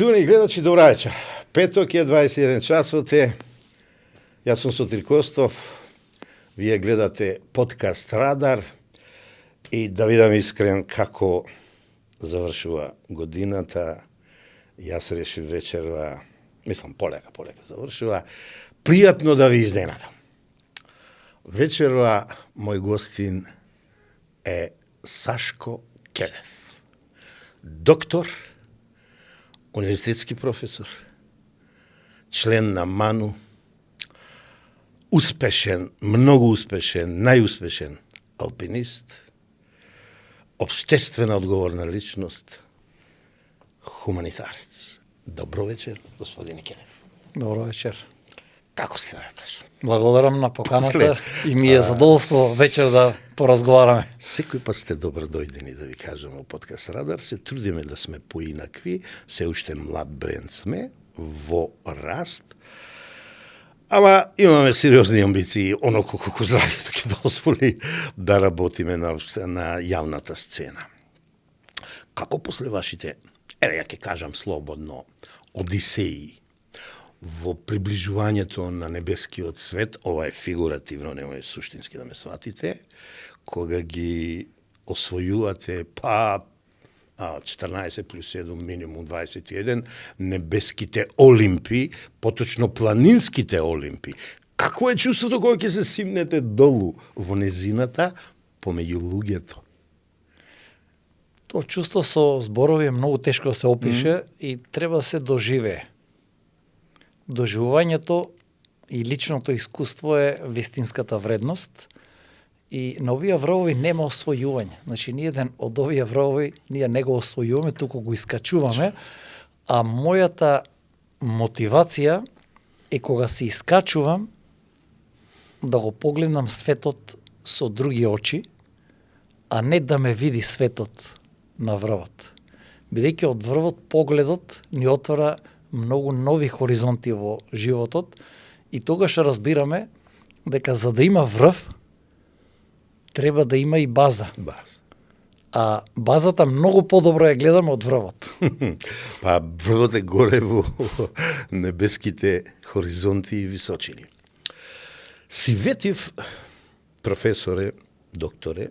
Поштувани гледачи, добра вечер. Петок е 21 часот е. Јас сум Сотир Костов. Вие гледате подкаст Радар. И да видам искрен како завршува годината. Јас решив вечерва, мислам полека завршува. Пријатно да ви изненадам. Вечерва мој гостин е Сашко Келев. Доктор, универзитетски професор, член на МАНУ, успешен, многу успешен, најуспешен алпинист, обштествена одговорна личност, хуманитарец. Добро вечер, господин Келев. Добро вечер. Како сте, Репеш? Благодарам на поканата и ми е задоволство вечер да поразговараме. Секој пат сте добро дојдени, да ви кажам, во подкаст Радар. Се трудиме да сме поинакви, се уште млад бренд сме, во раст, ама имаме сериозни амбиции, оноко колку здравието ќе дозволи да работиме на јавната сцена. Како после вашите, ја ќе кажам слободно, одисеи, во приближувањето на небескиот свет, ова е фигуративно, немој суштински да ме сватите, кога ги освојувате, 14 плюс 7, минимум 21, небеските олимпи, поточно планинските олимпи. Какво е чувството кога ќе се симнете долу во незината, помеѓу луѓето? Тоа чувство со зборови е многу тешко да се опише и треба да се доживее. Доживувањето и личното искуство е вистинската вредност и на овие врвови нема освојување. Значи, ниеден од овие врвови ние не го освојуваме, туку го искачуваме, а мојата мотивација е кога се искачувам да го погледнам светот со други очи, а не да ме види светот на врвот. Бидејќи од врвот погледот ни отвора многу нови хоризонти во животот и тогаш разбираме дека за да има врв, треба да има и база. А базата многу подобро ја гледаме од врвот. Па врвот е горе во небеските хоризонти и височини. Си ветив, професоре, докторе,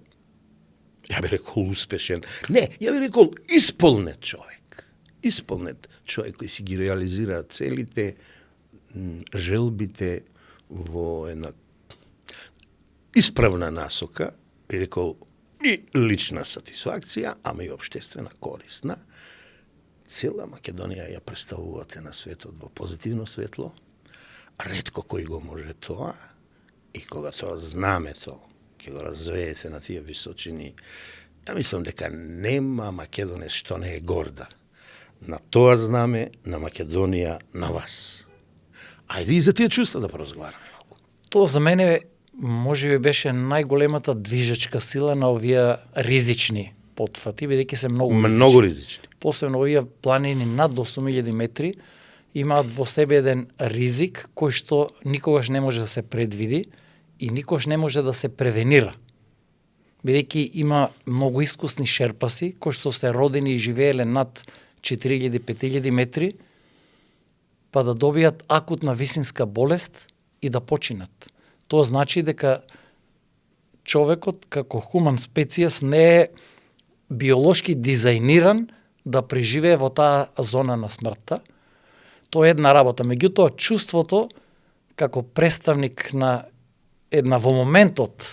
ја би рекол успешен, не, ја би рекол исполнет човек. Исполнет човек кој си ги реализира целите, желбите во една исправна насока, би рекол и лична сатисфакција, ама и обштествена корисна. Цела Македонија ја представувате на светот во позитивно светло. Ретко кој го може тоа и кога тоа знамето ќе го развеете на тие височини, ја мислам дека нема македонец што не е горда на тоа знаме, на Македонија, на вас. Ајде и за тие чувства да поразговараме малку. Тоа за мене можеби беше најголемата движечка сила на овие ризични потфати, бидејќи се многу ризични. Многу ризични. Посебно овие планини над 8000 метри имаат во себе еден ризик кој што никогаш не може да се предвиди и никогаш не може да се превенира. Бидејќи има многу искусни шерпаси кои што се родени и живееле над 4000-5000 метри, па да добијат акутна висинска болест и да починат. Тоа значи дека човекот како хуман специјас не е биолошки дизајниран да преживее во таа зона на смртта. Тоа е една работа. Меѓутоа, чувството како представник на една во моментот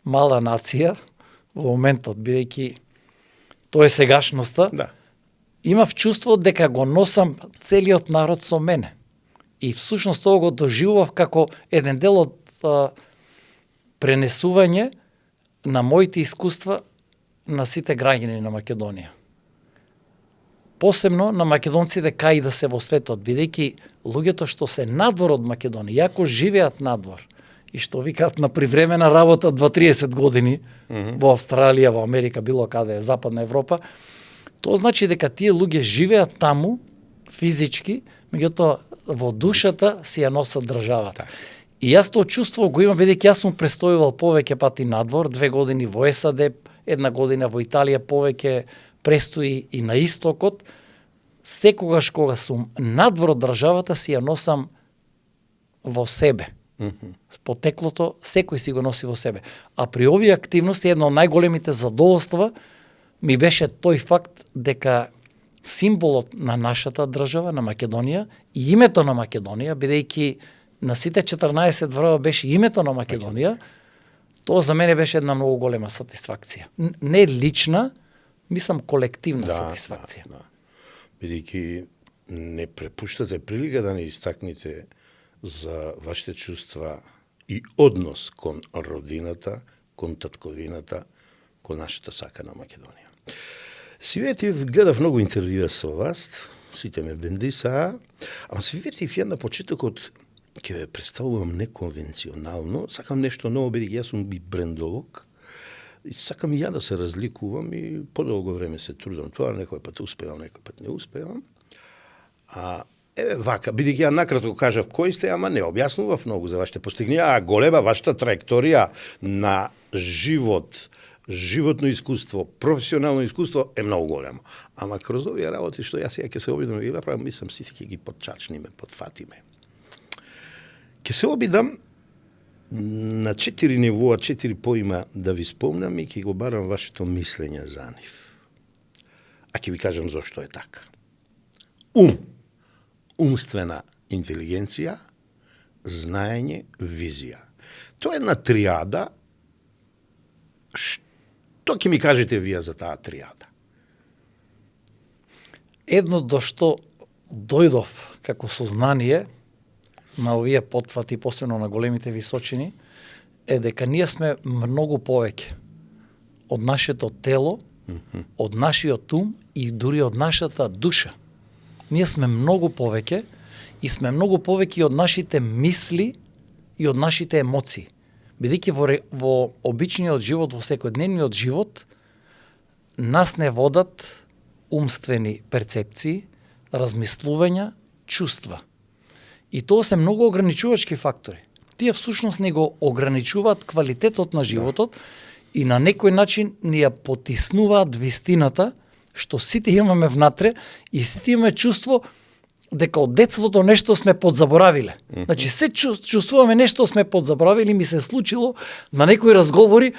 мала нација, во моментот, бидејќи тоа е сегашноста, Да. Имав чувство дека го носам целиот народ со мене. И всушност тоа го доживував како еден дел од пренесување на моите искуства на сите граѓани на Македонија. Посебно на македонците кај да се во светот, бидејќи луѓето што се надвор од Македонија, јако живеат надвор, и што викаат на привремена работа 20-30 години во Австралија, во Америка, било каде, Западна Европа, тоа значи дека тие луѓе живеат таму физички, меѓутоа во душата си ја носат државата. И јас тоа чувство го имам, бидејќи јас сум престојувал повеќе пати надвор, 2 години во САД, 1 година во Италија, повеќе престои и на истокот. секогаш кога сум надвор од државата си ја носам во себе. Потеклото секој си го носи во себе. А при овие активности едно од најголемите задоволства ми беше тој факт дека символот на нашата држава, на Македонија, и името на Македонија, бидејќи на сите 14 врва беше името на Македонија, тоа за мене беше една многу голема сатисфакција. Не лична, мислам колективна сатисфакција. Да. Бидејќи не препуштате прилика да не истакнете за вашите чувства и однос кон родината, кон татковината, кон нашата сакана Македонија. Си ветив, гледав многу интервјуа со вас, сите ме бендиса, ама си ветив ја на почетокот ќе ве представувам неконвенционално, сакам нешто ново, бидејќи јас сум би брендолог, и сакам и ја да се разликувам и подолго време се трудам тоа, некој пат успевам, некој пат не успевам. Еве вака, бидејќи ја накратко кажав кои сте, ама не објаснував многу за вашите постигнија, голема вашата траекторија на живот, животно искуство, професионално искуство е многу големо. Ама кроз овие работи што јас сега ќе се обидам да ги направам, мислам сите ќе ги подчачниме, подфатиме. Ќе се обидам на 4 нивоа, 4 поима да ви спомнам и ќе го барам вашето мислење за нив. А ќе ви кажам зошто е така. Умствена интелигенција, знаење, визија. Тоа е една триада. Што ќе ми кажете вие за таа триада? Едно до што дојдов како сознание на овие потфати, посебно на големите височини, е дека ние сме многу повеќе од нашето тело, од нашиот ум и дури од нашата душа. Ние сме многу повеќе и сме многу повеќе од нашите мисли и од нашите емоции. Бидејќи во обичниот живот, во секојдневниот живот, нас не водат умствени перцепции, размислувања, чувства. И тоа се многу ограничувачки фактори. Тие всушност не го ограничуваат квалитетот на животот и на некој начин ни ја потиснуваат вистината што сите имаме внатре и сите имаме чувство дека од детството нешто сме подзаборавиле. Значи се чувствуваме нешто сме подзаборавили, ми се случило на некои разговори,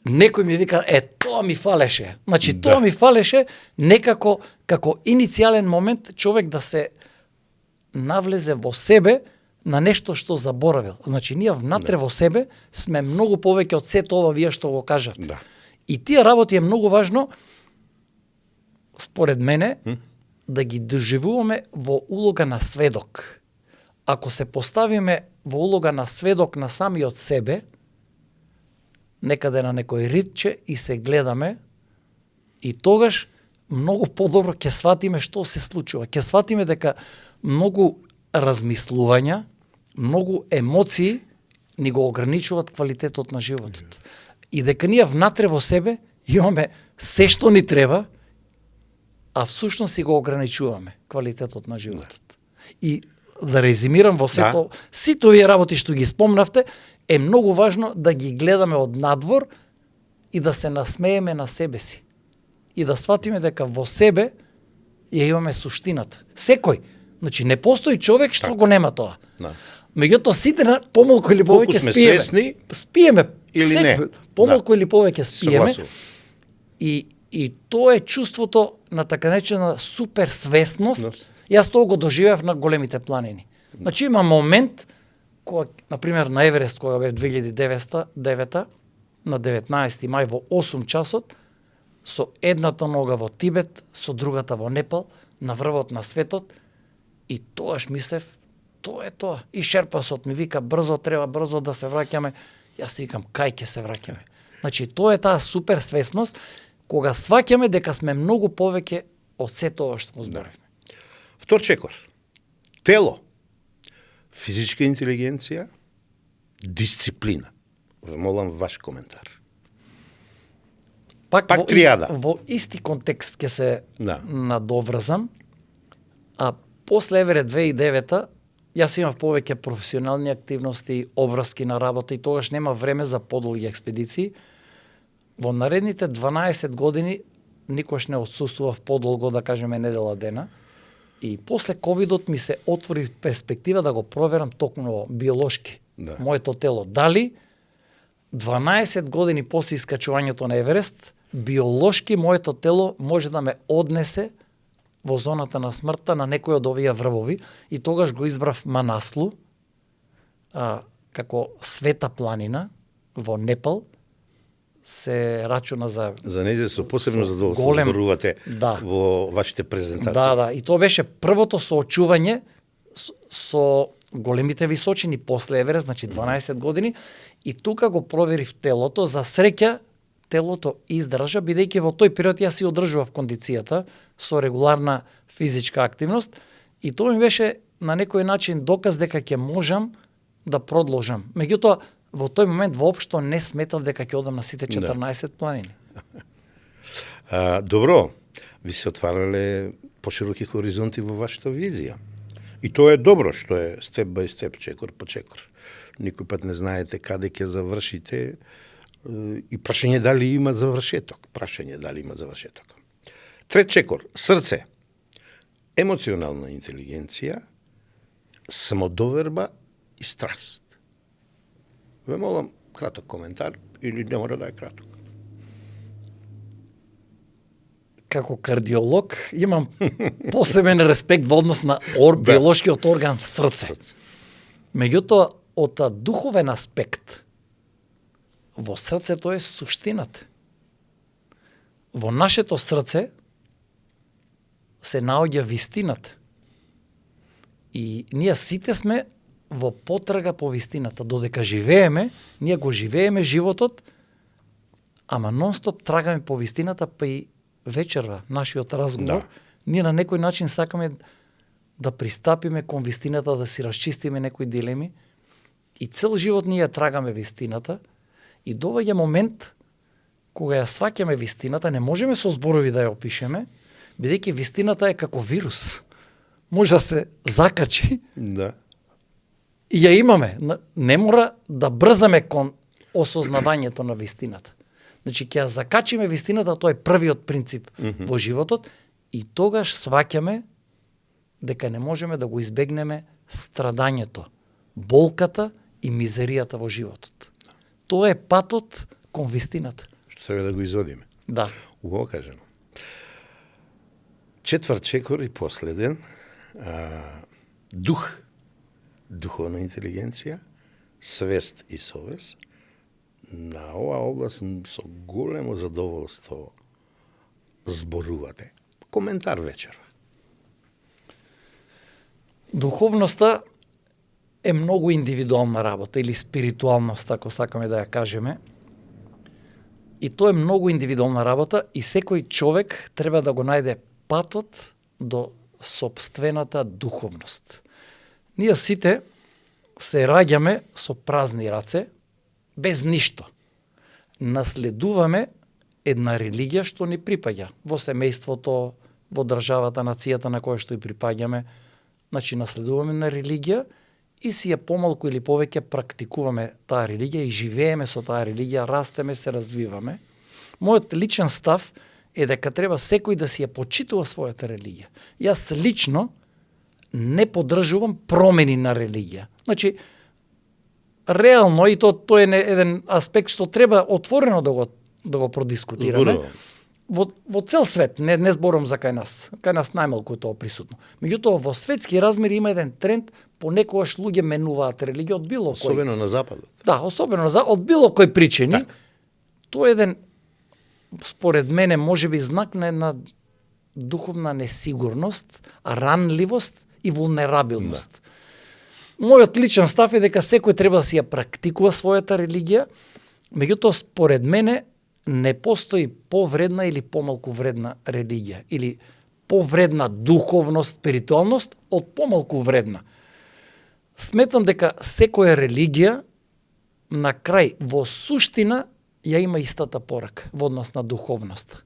некој ми вика, тоа ми фалеше. Значи тоа ми фалеше некако како иницијален момент човек да се навлезе во себе на нешто што заборавил. Значи ние внатре во себе сме многу повеќе од сето ова вие што го кажавте. И тие работи е многу важно според мене да ги доживуваме во улога на сведок. Ако се поставиме во улога на сведок на самиот себе, некаде на некој ритче и се гледаме, и тогаш многу подобро ќе сватиме што се случува. Ќе сватиме дека многу размислувања, многу емоции ни го ограничуваат квалитетот на животот. И дека ние внатре во себе имаме се што ни треба, а всушност си го ограничуваме квалитетот на животот. И да резимирам во сето, сите овие работи што ги спомнавте, е многу важно да ги гледаме од надвор и да се насмееме на себе си. И да сватиме дека во себе ја имаме суштината. Секој. Значи, не постои човек што го нема тоа. Меѓутоа, сите помалку или повеќе спиеме. Свесни, спиеме. Или не. Помалку или повеќе спиеме. И тоа е чувството на така наречена супер свесност. Јас тоа го доживеав на големите планини. Значи, има момент кога, например, на Еверест, кога бев 2009 на 19 мај во 8 часот, со едната нога во Тибет, со другата во Непал, на врвот на светот, и тоаш мислев, тоа е тоа. И шерпасот ми вика, треба брзо да се враќаме. Јас си викам, кај ќе се враќаме? Значи, тоа е таа супер свесност, кога сваќаме дека сме многу повеќе од се тоа што го зборевме. Втор чекор. Тело, физичка интелигенција, дисциплина. Ве молам ваш коментар. Пак триада. Во исти контекст ќе се надоврзам, а после Еверест 2009 јас имав повеќе професионални активности, обврски на работа и тогаш нема време за подолги експедиции. Во наредните 12 години никош не отсуствував подолго, да кажеме, недела дена. И после ковидот ми се отвори перспектива да го проверам токму биолошки. Да. Моето тело. Дали 12 години после искачувањето на Еверест, биолошки моето тело може да ме однесе во зоната на смртта на некој од овие врвови, и тогаш го избрав Манаслу, како света планина во Непал, се рачуна за нејзе со посебно задоволство голем- зборувате Да. во вашите презентации. Да, и тоа беше првото соочување со големите височини после Еверест, значи 12 години, и тука го проверив телото. За среќа, телото издржа, бидејќи во тој период јас си одржував кондицијата со регуларна физичка активност, и тоа ми беше на некој начин доказ дека ќе можам да продолжам. Меѓутоа, во тој момент воопшто не сметав дека ќе одам на сите 14 планини. Добро, ви се отварале пошироки хоризонти во вашата визија. И тоа е добро, што е степ бај степ, чекор по чекор. Никој пат не знаете каде ќе завршите, и прашање дали има завршеток. Трет чекор, срце, емоционална интелигенција, самодоверба и страст. Ве молам краток коментар, или не мора да е краток. Како кардиолог имам посебен респект во однос на биолошкиот орган срце. Меѓутоа, од духовен аспект, во срцето е суштината. Во нашето срце се наоѓа вистината. И ние сите сме во потрага по вистината. Додека живееме, ние го живееме животот, ама нонстоп трагаме по вистината, па и вечерва, нашиот разговор, Да. ние на некој начин сакаме да пристапиме кон вистината, да си расчистиме некои дилеми, и цел живот ние трагаме вистината, и доаѓа момент кога ја сваќаме вистината, не можеме со зборови да ја опишеме, бидејќи вистината е како вирус. Може да се закачи Да. и ја имаме. Не мора да брзаме кон осознавањето на вистината. Значи, ќе ја закачиме вистината, тоа е првиот принцип во животот, и тогаш сваќаме дека не можеме да го избегнеме страдањето, болката и мизеријата во животот. Тоа е патот кон вистината. Што треба да го изодиме. Да. Убаво кажано. Четврт чекор и последен, духовна интелигенција, свест и совест. На оваа област со големо задоволство зборувате. Коментар вечерва. Духовноста е многу индивидуална работа, или спиритуалност, ако сакаме да ја кажеме. И тоа е многу индивидуална работа, и секој човек треба да го најде патот до сопствената духовност. Ние сите се раѓаме со празни раце, без ништо. Наследуваме една религија што ни припаѓа во семејството, во државата, нацијата на која што и припаѓаме. Значи, наследуваме на религија и си ја помалку или повеќе практикуваме таа религија и живееме со таа религија, растеме, се развиваме. Мојот личен став е дека треба секој да си ја почитува својата религија. Јас лично не поддржувам промени на религија. Значи, реално, и тоа е еден аспект што треба отворено да го продискутираме. Во цел свет, не зборам за кај нас. Кај нас најмалку е тоа присутно. Меѓутоа, во светски размери има еден тренд, понекогаш луѓе менуваат религија од било кој. Особено на западот. Да, особено од било кој причини. Так. Тоа е еден, според мене, можеби знак на една духовна несигурност, ранливост и вулнерабилност. Мојот личен став е дека секој треба да си ја практикува својата религија, меѓутоа, според мене, не постои повредна или помалку вредна религија, или повредна духовност, спиритуалност од помалку вредна. Сметам дека секоја религија на крај во суштина ја има истата порака во однос на духовност.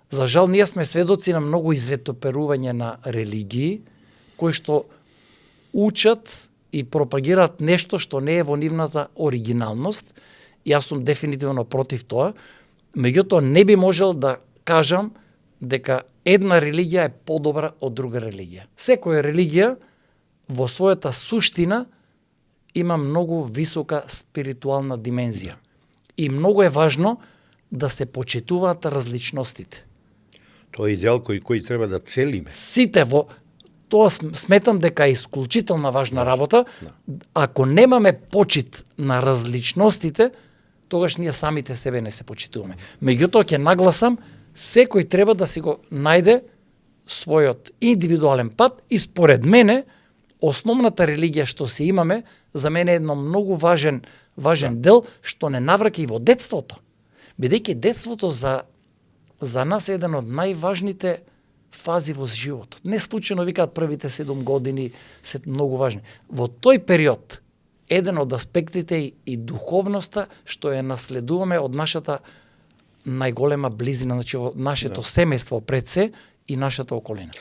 За жал, ние сме сведоци на многу извитоперување на религии кои што учат и пропагираат нешто што не е во нивната оригиналност. Јас сум дефинитивно против тоа. Меѓутоа, не би можел да кажам дека една религија е подобра од друга религија. Секоја религија во својата суштина има многу висока спиритуална димензија. И многу е важно да се почитуваат различностите. Тоа е идеал кој треба да целиме. Сите во тоа сметам дека е исклучителна важна работа. Ако немаме почит на различностите, тогаш ние самите себе не се почитуваме. Меѓутоа ќе нагласам, секој треба да си го најде својот индивидуален пат и според мене основната религија што се имаме за мене е едно многу важен дел што не навраќа и во детството. Бидејќи детството за нас е еден од најважните фази во животот. Не случајно викаат првите 7 години се многу важни. Во тој период еден од аспектите и духовноста што ја наследуваме од нашата најголема близина, значи во нашето семејство пред се и нашата околина.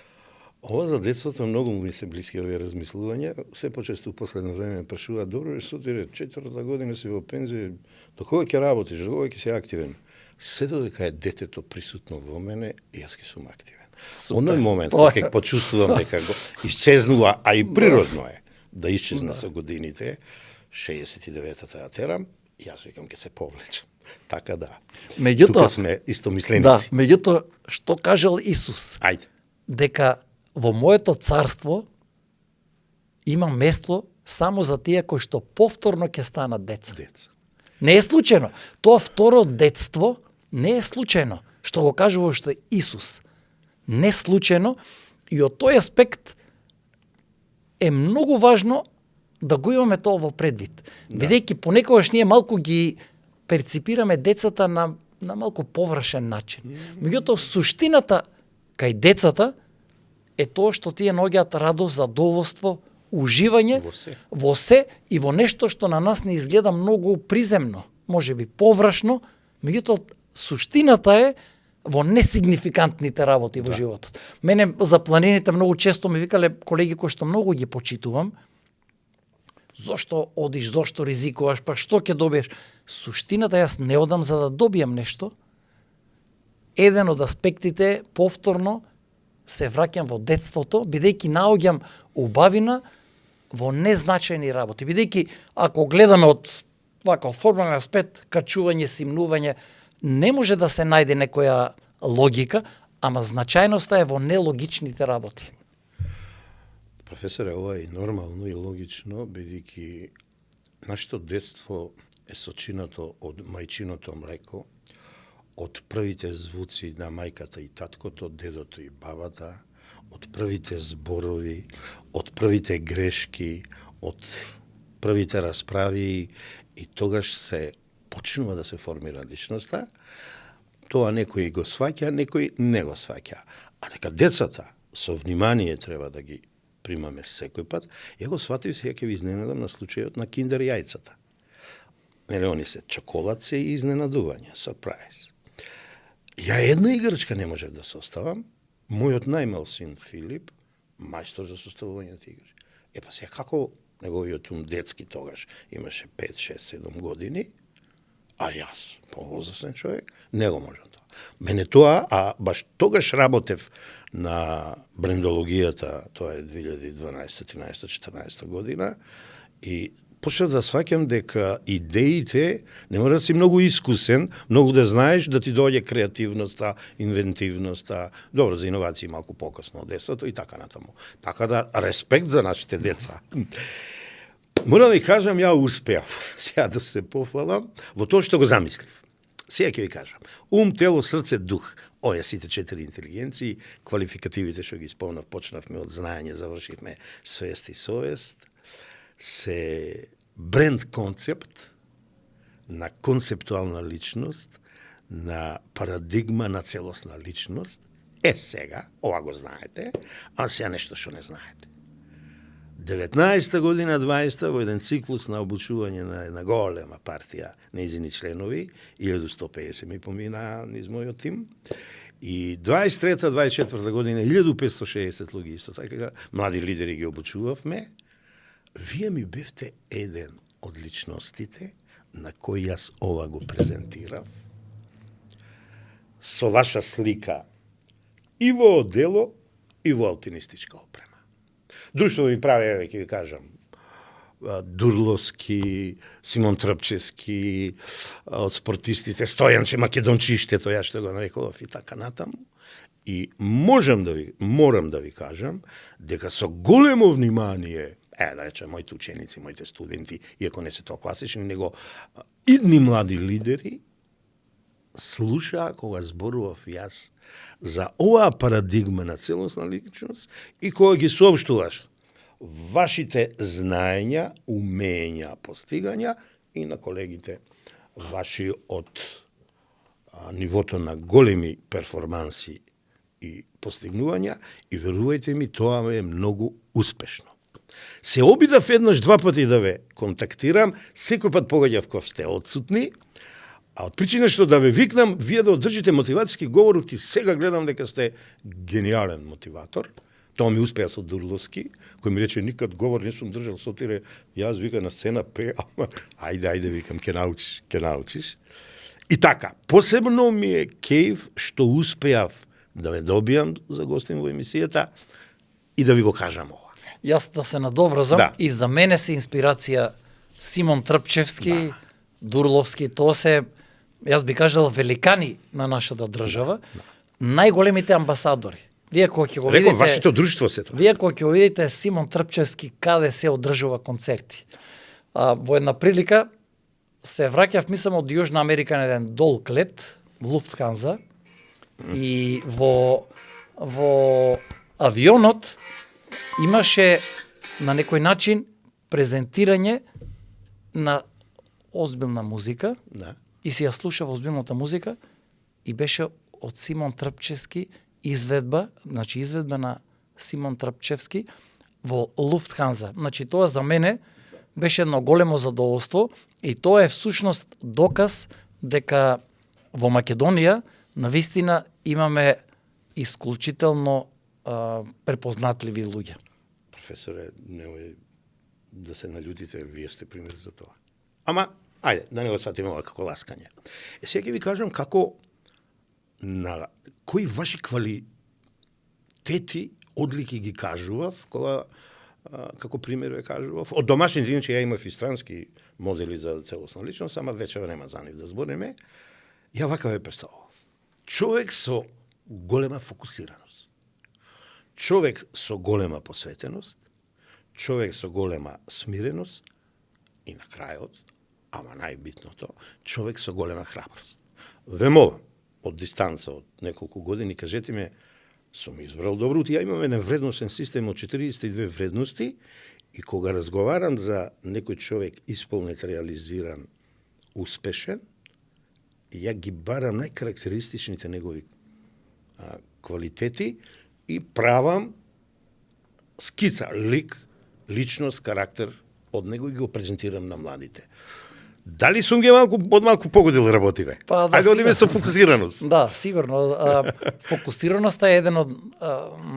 Ова за детството многу ми се блиски овие размислувања. Се почесто в последно време прашуваат, добро, сутире, 4-та година си во пензија, до кога ќе работиш, до кога ќе си активен? Се додека е детето присутно во мене, јас ќе сум активен. Оној момент кога ќе почувствувам дека го исчезнува, а и природно е да исчезна со годините, 69-та ја терам, јас викам ќе се повлечам. Така да. Меѓутоа тука сме истомисленици. Да, меѓутоа што кажал Исус? Ајде. Дека во моето царство има место само за тие кои што повторно ќе станат деца. Не е случајно. Тоа второ детство не е случајно, што го кажува уште Исус. Не случајно и од тој аспект е многу важно да го имаме тоа во предвид. Бидејќи понекогаш ние малку ги перципираме децата на малку површен начин. Меѓутоа суштината кај децата е тоа што тие наоѓаат радост, задоволство, уживање во се и во нешто што на нас не изгледа многу приземно, можеби површно, меѓутоа суштината е во несигнификантните работи во животот. Мене за планините многу често ми викале колеги кои што многу ги почитувам, зошто одиш, зошто ризикуваш, па што ќе добиеш? Суштината, јас не одам за да добијам нешто. Еден од аспектите е повторно се враќам во детството, бидејќи наоѓам убавина во незначајни работи. Бидејќи ако гледаме од вака формален аспект, качување, симнување, не може да се најде некоја логика, ама значајноста е во нелогичните работи. Професоре, ова е нормално и логично, бидејќи нашето детство е сочинато од мајчиното млеко, од првите звуци на мајката и таткото, дедото и бабата, од првите зборови, од првите грешки, од првите расправи и тогаш се почнува да се формира личноста. Тоа некој го сваќа, некој не го сваќа. А дека децата со внимание треба да ги примаме секој пат, ја го сватив, сега ќе ви изненадам на случајот на киндер јајцата. Нели, они се чоколад и изненадување, сюрприз. Ја една играчка не можев да се оставам. Мојот најмал син Филип, мајстор за составување на игри. Па сега како неговиот ум детски тогаш имаше 5, 6, 7 години, а јас, повозрасен човек, не го можам тоа. Мене тоа, а баш тогаш работев на брендологијата, тоа е 2012, 13, 14 година, и почнав да сваќам дека идеите не мора да си многу искусен, многу да знаеш да ти доаѓа креативноста, инвентивноста, добро за иновации малку покасно од детството и така натаму. Така да респект за нашите деца. Морам да ви кажам, ја успеав сега да се пофалам во тоа што го замислив. Сега ќе ви кажам. Ум, тело, срце, дух. Овие сите 4 интелигенции, квалификативите што ги спомнав, почнавме од знаење, завршивме свест и совест, се бренд концепт на концептуална личност, на парадигма на целосна личност. Сега, ова го знаете, а сега нешто што не знаете. 19-та година, 20-та, во еден циклус на обучување на една голема партија нејзини членови, 1150 ми помина низ мојот тим, и 23-та, 24-та година, 1560 луѓе исто така, млади лидери ги обучувавме. Вие ми бевте еден од личностите на кој јас ова го презентирав. Со ваша слика и во одело, и во алпинистичка опрема. Друштво ви прави, ќе ви кажам, Дурловски, Симон Трпчевски, од спортистите, Стојанче Македончиштето, ја што го нарекував и така натаму. И морам да ви кажам, дека со големо внимание, да речем, моите ученици, моите студенти, иако не се тоа класични, него идни млади лидери, слушаа кога зборував јас за оваа парадигма на целосна личност и кога ги соопштуваш вашите знаења, умења, постигања и на колегите ваши од нивото на големи перформанси и постигнувања, и верувајте ми, тоа е многу успешно. Се обидав еднаш два пати да ве контактирам, секој пат погаѓав кога сте отсутни, а од причина што да ве викнам, вие да одржите мотивацијски говор, ти сега гледам дека сте гениален мотиватор. Тоа ми успеа со Дурловски, кој ми рече никад говор не сум држал, Сотире, јас вика на сцена пе, ама ајде викам, ќе научиш. И така, посебно ми е кејф што успеав да ве добијам за гостин во емисијата и да ви го кажам ова. Јас да се надоврзам, и за мене се инспирација Симон Трпчевски, Дурловски, тоа се, јас би кажал, великани на нашата држава, најголемите амбасадори. Вие кога ќе го видите, реков вашето друштво се тоа. Вие кога ќе го видите Симон Трпчевски каде се одржува концерти. Во една прилика се враќав, мислам, од Јужна Америка на еден долг лет, Луфтханза, и во авионот имаше на некој начин презентирање на озбилна музика, и си ја слушав озбилната музика, и беше од Симон Трпчевски изведба на Симон Трпчевски во Луфтханза. Значи, тоа за мене беше едно големо задоволство и тоа е всушност доказ дека во Македонија навистина имаме исклучително препознатливи луѓе. Професоре, немој да се наљутите, вие сте пример за тоа. Ама, ајде, да не го сватиме ова како ласкање. Сега ќе ви кажам како на кои ваши квалитети, одлики ги кажував, кога како пример ја кажував. Од домашните, иначе ја имав и странски модели за целосна личност, ама вечера нема за нив да збориме. Ја вака ве представував. Човек со голема фокусираност. Човек со голема посветеност, човек со голема смиреност и на крајот, ама најбитното, човек со голема храброст. Ве молам, од дистанца, од неколку години, кажете ме, сум избрал добро, ја имам еден вредносен систем од 42 вредности и кога разговарам за некој човек исполнет, реализиран, успешен, ја ги барам најкарактеристичните негови квалитети и правам скица, лик, личност, карактер од него и го презентирам на младите. Дали сум ги малку погодил работиве? Ајде одиме со фокусираност. Да, сигурно. Фокусираноста е една од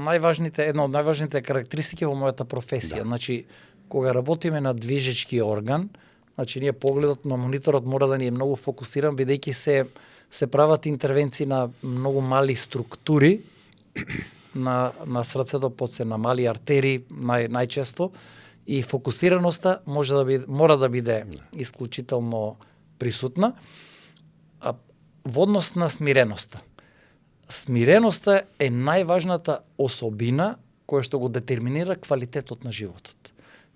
најважните карактеристики во мојата професија. Значи, кога работиме на движечки орган, значи ние погледот на мониторот мора да ни е многу фокусиран, бидејќи се прават интервенции на многу мали структури на срцето, подсе на мали артерии најчесто, и фокусираноста мора да биде исклучително присутна. Во однос на смиреноста. Смиреноста е најважната особина која што го детерминира квалитетот на животот.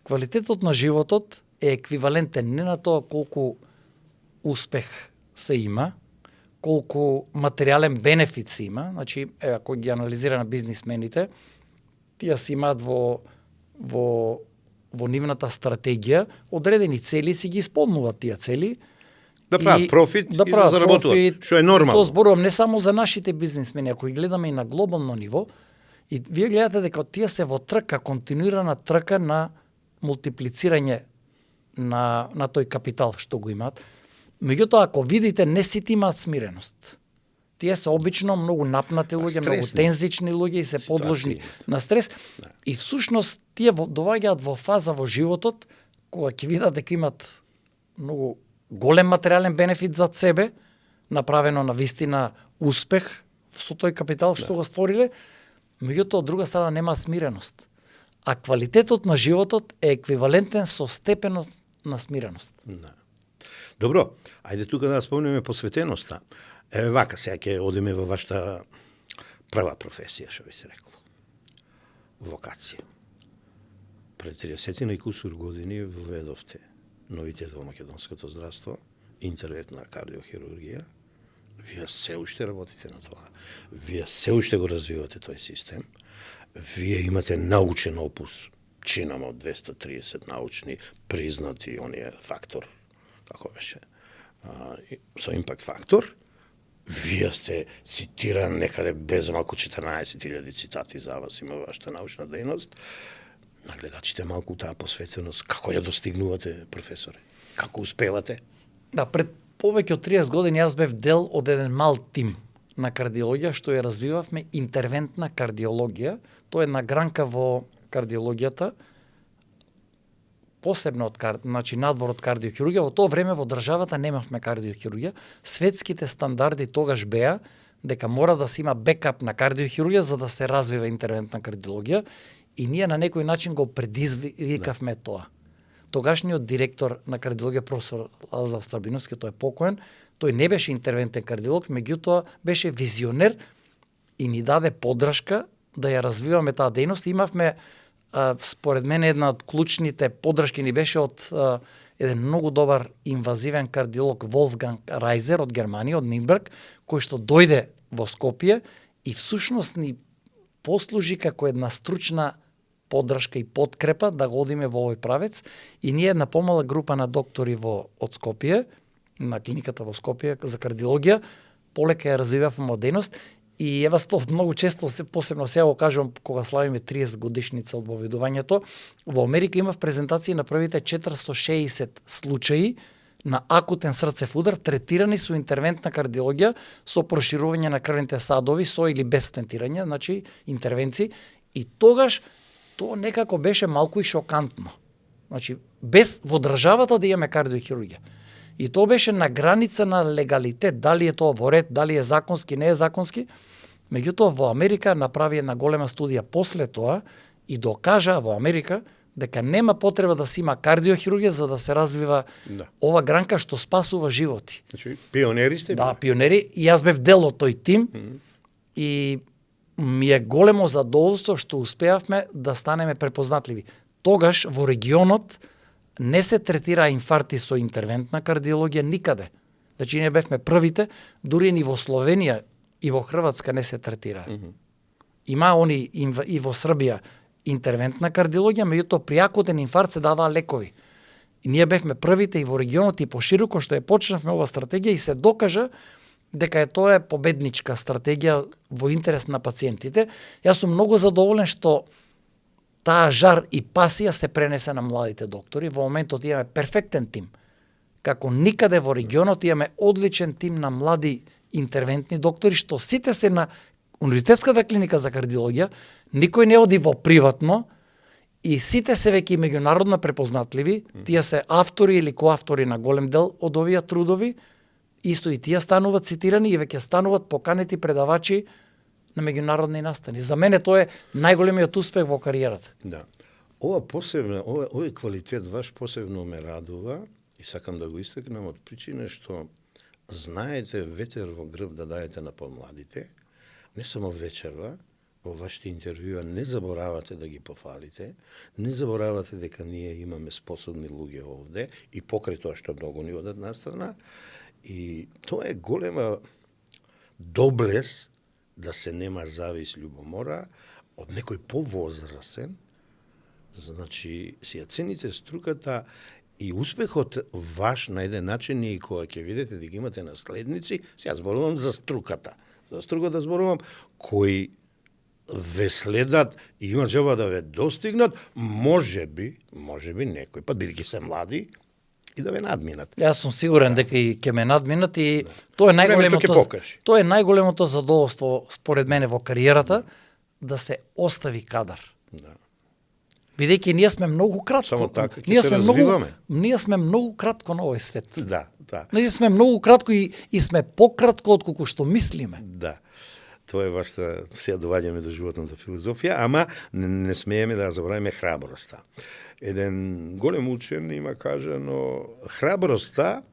Квалитетот на животот е еквивалентен не на тоа колку успех се има, колку материјален бенефит се има. Значи, ако ги анализира на бизнисмените, тие си имаат во нивната стратегија одредени цели, си ги исполнуваат тие цели. Да прават профит и да заработуваат, што е нормално. Тоа зборувам не само за нашите бизнисмени, ако ги гледаме и на глобално ниво, и вие гледате дека тие се во трка, континуирана трка на мултиплицирање на тој капитал што го имаат. Меѓутоа, ако видите, не сите имаат смиреност. Тие се обично многу напнати луѓе, многу тензични луѓе и се подложни на стрес. И всушност тие доваѓаат во фаза во животот кога ќе видат дека имат многу голем материјален бенефит за себе, направено на вистина успех со тој капитал што го створиле, меѓутоа од друга страна нема смиреност. А квалитетот на животот е еквивалентен со степенот на смиреност. Да. Добро, ајде тука да спомнеме посветеноста. Еве вака, сега ќе одиме во вашата прва професија, што би се рекло. Вокација. Пред 30 и кусур години введовте новите во македонското здравство, интервентна кардиохирургија. Вие се уште работите на тоа. Вие се уште го развивате тој систем. Вие имате научен опус, чинама од 230 научни признати оние фактор, како беше, со импакт фактор. Вие сте цитиран некаде без малку 14.000 цитати за вас има вашата научна дејност. На гледачите малку таа посветеност, како ја достигнувате, професоре? Како успевате? Да, пред повеќе од 30 години јас бев дел од еден мал тим на кардиологија што ја развивавме интервентна кардиологија. Тоа е една гранка во кардиологијата, посебно од значи надвор од кардиохирургија. Во тоа време во државата немавме кардиохирургија. Светските стандарди тогаш беа дека мора да се има бекап на кардиохирургија за да се развива интервентна кардиологија и ние на некој начин го предизвикавме тоа. Тогашниот директор на кардиологија професор Лазар Стабиновски, тој е покоен, тој не беше интервентен кардиолог, меѓутоа беше визионер и ни даде поддршка да ја развиваме таа дејност. Имавме според мене една од клучните поддршки ни беше од еден многу добар инвазивен кардиолог Волфганг Райзер од Германија, од Нинберг, кој што дојде во Скопје и всушност ни послужи како една стручна поддршка и подкрепа да го одиме во овој правец и ние една помала група на доктори од Скопје, на клиниката во Скопје за кардиологија, полека ја развивавме дејност. И ева тоа многу често, посебно сега го кажувам кога славиме 30 годишница од воведувањето, во Америка имав презентации на првите 460 случаи на акутен срцев удар третирани со интервентна кардиологија со проширување на крвните садови со или без стентирање, значи интервенции. И тогаш тоа некако беше малку и шокантно. Значи без во државата да имаме кардиохирургија. И тоа беше на граница на легалитет, дали е тоа во ред, дали е законски, не е законски. Меѓутоа во Америка направи една голема студија после тоа и докажа во Америка дека нема потреба да се има кардиохирургија за да се развива ова гранка што спасува животи. Значи пионери сте? Да, пионери. И јас бев дел од тој тим и ми е големо задоволство што успеавме да станеме препознатливи. Тогаш во регионот не се третира инфаркти со интервентна кардиологија никаде. Значи ние бевме првите, дури ни во Словенија и во Хрватска не се третира. Има они и во Србија интервентна кардиологија, меѓутоа при акутен инфаркт се даваа лекови. И ние бевме првите и во регионот и пошироко што ја почнавме ова стратегија и се докажа дека тоа е победничка стратегија во интерес на пациентите. Јас сум многу задоволен што таа жар и пасија се пренесе на младите доктори. Во моментот имаме перфектен тим. Како никаде во регионот имаме одличен тим на млади интервентни доктори, што сите се на Универзитетската клиника за кардиологија, никој не оди во приватно и сите се веќе меѓународно препознатливи, тие се автори или коавтори на голем дел од овие трудови, исто и тие стануваат цитирани и веќе стануваат поканети предавачи на меѓународни настани. За мене тоа е најголемиот успех во кариерата. Да. Овој квалитет ваш посебно ме радува и сакам да го истакнам од причина што знаете ветер во грб да даете на помладите, не само вечерва, во вашите интервјуа не заборавате да ги пофалите, не заборавате дека ние имаме способни луѓе овде и покрај тоа што многу ни одат на страна. И тоа е голема доблест да се нема завис љубомора од некој повозрасен, значи си ја цените струката и успехот ваш на еден начин и кога ќе видите дека имате наследници, сега зборувам за струката. За струката зборувам кои ве следат и имат желба да ве достигнат, можеби некој пат бидејќи се млади и да ве надминат. Јас сум сигурен дека и ќе ме надминат и тоа е најголемото задоволство според мене во кариерата да се остави кадар. Да. Бидејќи ние сме многу кратко. Само така ќе се развиваме. Ние сме многу кратко на овој свет. Да, да. Ние сме многу кратко и сме пократко отколку што мислиме. Да. Тоа е вашата, сега доваѓаме до животната филозофија, ама не смееме да забравиме храброста. Еден голем учен има кажано, храброста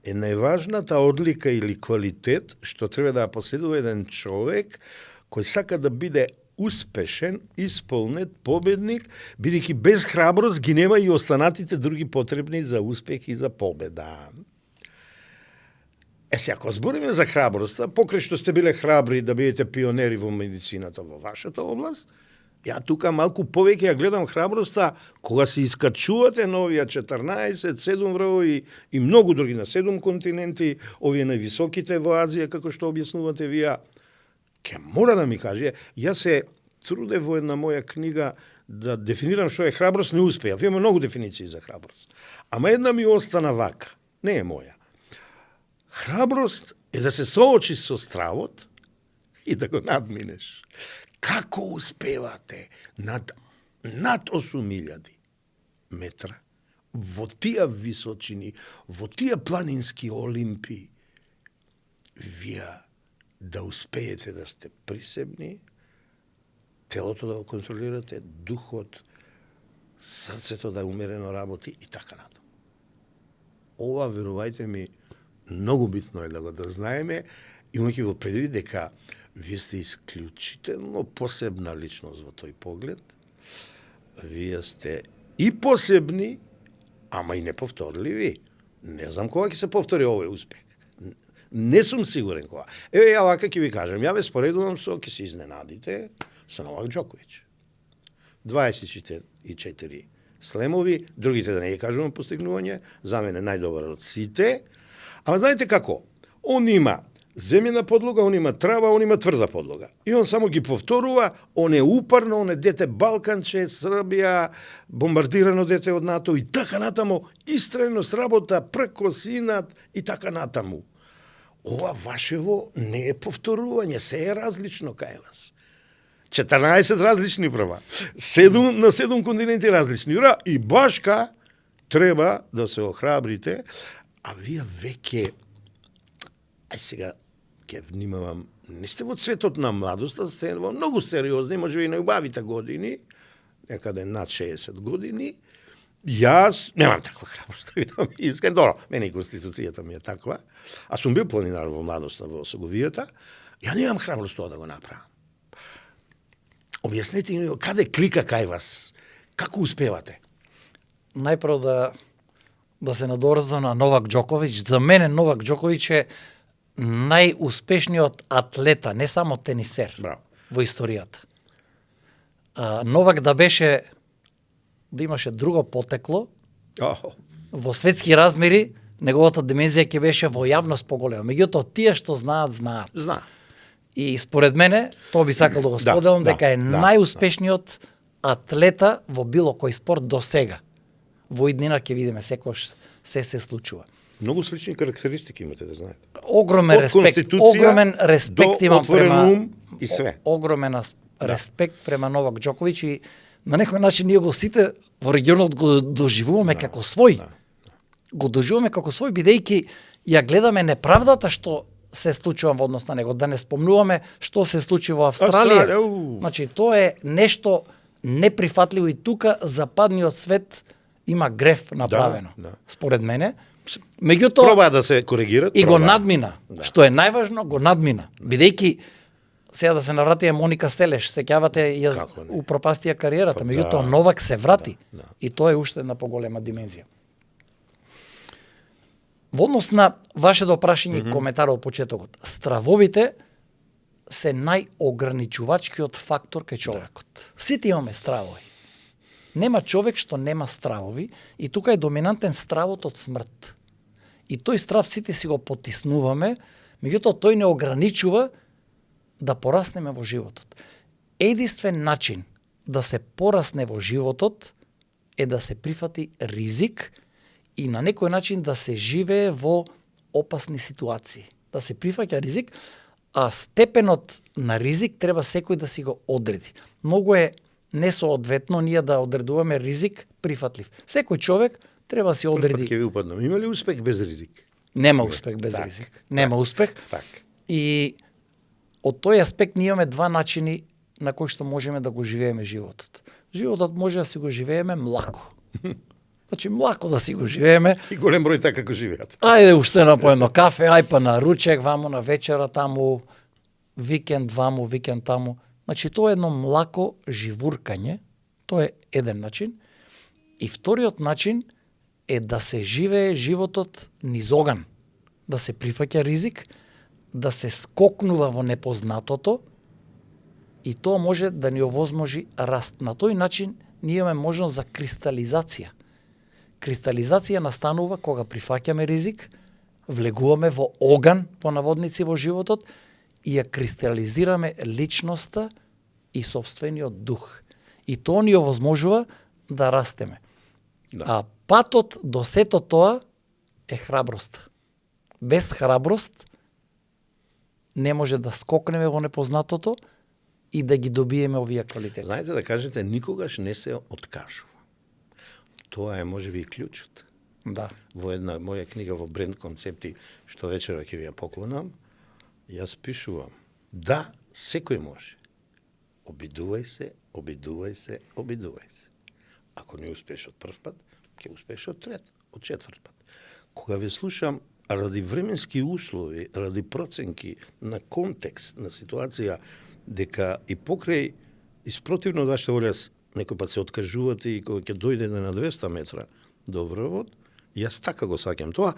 е најважната одлика или квалитет што треба да поседува еден човек кој сака да биде успешен, исполнет, победник, бидејќи без храброст ги нема и останатите други потребни за успех и за победа. Сега, ако збориме за храброста, покрај што сте биле храбри да бидете пионери во медицината во вашата област, ја тука малку повеќе ја гледам храброста кога се искачувате на овие 14, 7 врвови и многу други на 7 континенти, овие највисоките во Азија, како што објаснувате вие. Ке мора да ми каже, јас се труде во една моја книга да дефинирам што е храброст, не успеав. Имаме многу дефиниции за храброст. Ама една ми остана вака, не е моја. Храброст е да се соочи со стравот и да го надминеш. Како успевате над 8.000 метра во тие височини, во тие планински олимпи, вие да успеете да сте присебни, телото да го контролирате, духот, срцето да умерено работи и така натаму. Ова, верувајте ми, многу битно е да го дознаеме, имајќи во предвид дека вие сте исклучително посебна личност во тој поглед. Вие сте и посебни, ама и неповторливи. Не знам кога ќе се повтори овој успех. Не сум сигурен кога. Еве, ја вака ќе ви кажам, ја ве споредувам со, ќе се изненадите, со Новак Џоковиќ. 24 слемови, другите да не ги кажувам постигнување, за мене најдобар од сите. Ама знаете како? Он има земјена подлога, он има трава, он има тврда подлога. И он само ги повторува, он е упарно, он е дете Балканче, Србија, бомбардирано дете од НАТО и така натаму, истрајно сработа, пркосинат и така натаму. Ова вашево не е повторување, се е различно кај вас. 14 различни врва, 7 на 7 континенти различни врва и башка треба да се охрабрите, а вие веќе, сега ќе внимавам, не сте во цветот на младоста, сте во многу сериозни, може би најубавите години, некаде над 60 години. Јас немам таква храброст, да видам искрен. Добро, мене и конституцијата ми е таква. А сум бил планинар во младоста во Соговијата. Ја немам храброст тоа да го направам. Објаснете ми, каде клика кај вас? Како успевате? Најпрво да се надорзам на Новак Џоковиќ. За мене Новак Џоковиќ е најуспешниот атлета, не само тенисер. Браво. Во историјата. Новак да имаше друго потекло, во светски размери, неговата димензија ќе беше во јавност поголема. Меѓутоа, тие што знаат. Зна. И според мене, тоа би сакал да го споделам, дека е најуспешниот атлета во било кој спорт до сега. Во иднина ќе видиме секојаш се случува. Многу слични карактеристики имате, да знаете. Огромен респект имам према ум и све. Огромен респект према Новак Џоковиќ и на некој начин ние го сите во регионот го доживуваме како свој. Го доживуваме како свој, бидејќи ја гледаме неправдата што се случува во однос на него. Да не спомнуваме што се случи во Австралија. Значи, тоа е нешто неприфатливо и тука западниот свет има греф направено. Според мене. Меѓутоа, проба да се коригират. И го надмина. Што е најважно, го надмина. Бидејќи, сега да се навратија Моника Селеш, сеќавате ја упропастија кариерата, меѓутоа Новак се врати. И тоа е уште една поголема димензија. Во однос на вашето прашање и коментар од почетокот, стравовите се најограничувачкиот фактор кај човекот. Сите имаме стравови. Нема човек што нема стравови и тука е доминантен стравот од смрт. И тој страв сите си го потиснуваме, меѓутоа тој не ограничува да пораснеме во животот. Единствен начин да се порасне во животот е да се прифати ризик и на некој начин да се живее во опасни ситуации. Да се прифаќа ризик, а степенот на ризик треба секој да си го одреди. Многу е несоодветно ние да одредуваме ризик прифатлив. Секој човек треба да си одреди. Ќе ви упаднам. Има ли успех без ризик? Нема успех без ризик. Нема успех. Так. И од тој аспект ние имаме два начини на кои што можеме да го живееме животот. Животот може да си го живееме млако. Значи млако да си го живееме. И голем број така го живеат. Ајде уште на по едно кафе, ај па на ручек, ваму на вечера таму, викенд ваму, викенд таму. Значи тоа е едно млако живуркање, тоа е еден начин. И вториот начин е да се живее животот низ оган, да се прифаќа ризик, да се скокнува во непознатото и тоа може да ни овозможи раст. На тој начин ние имаме можност за кристализација. Кристализација настанува кога прифаќаме ризик, влегуваме во оган, во наводници во животот и ја кристализираме личноста и собствениот дух. И тоа ни овозможува да растеме. Да. А патот до сето тоа е храброст. Без храброст не може да скокнеме во непознатото и да ги добиеме овие квалитети. Знаете да кажете, никогаш не се откажува. Тоа е можеби и клучот. Да. Во една моја книга во бренд концепти, што вечера ќе ви ја поклонам, јас пишувам: да, секој може. Обидувај се, обидувај се, обидувај се. Ако не успееш од прв пат, ќе успееш од четврт пат. Кога ве слушам, ради временски услови, ради проценки на контекст, на ситуација, дека и покрај, испротивно од вашата волја, некој пат се откажувате и кога ќе дојдете на 200 метра до врвот, јас така го саќам тоа,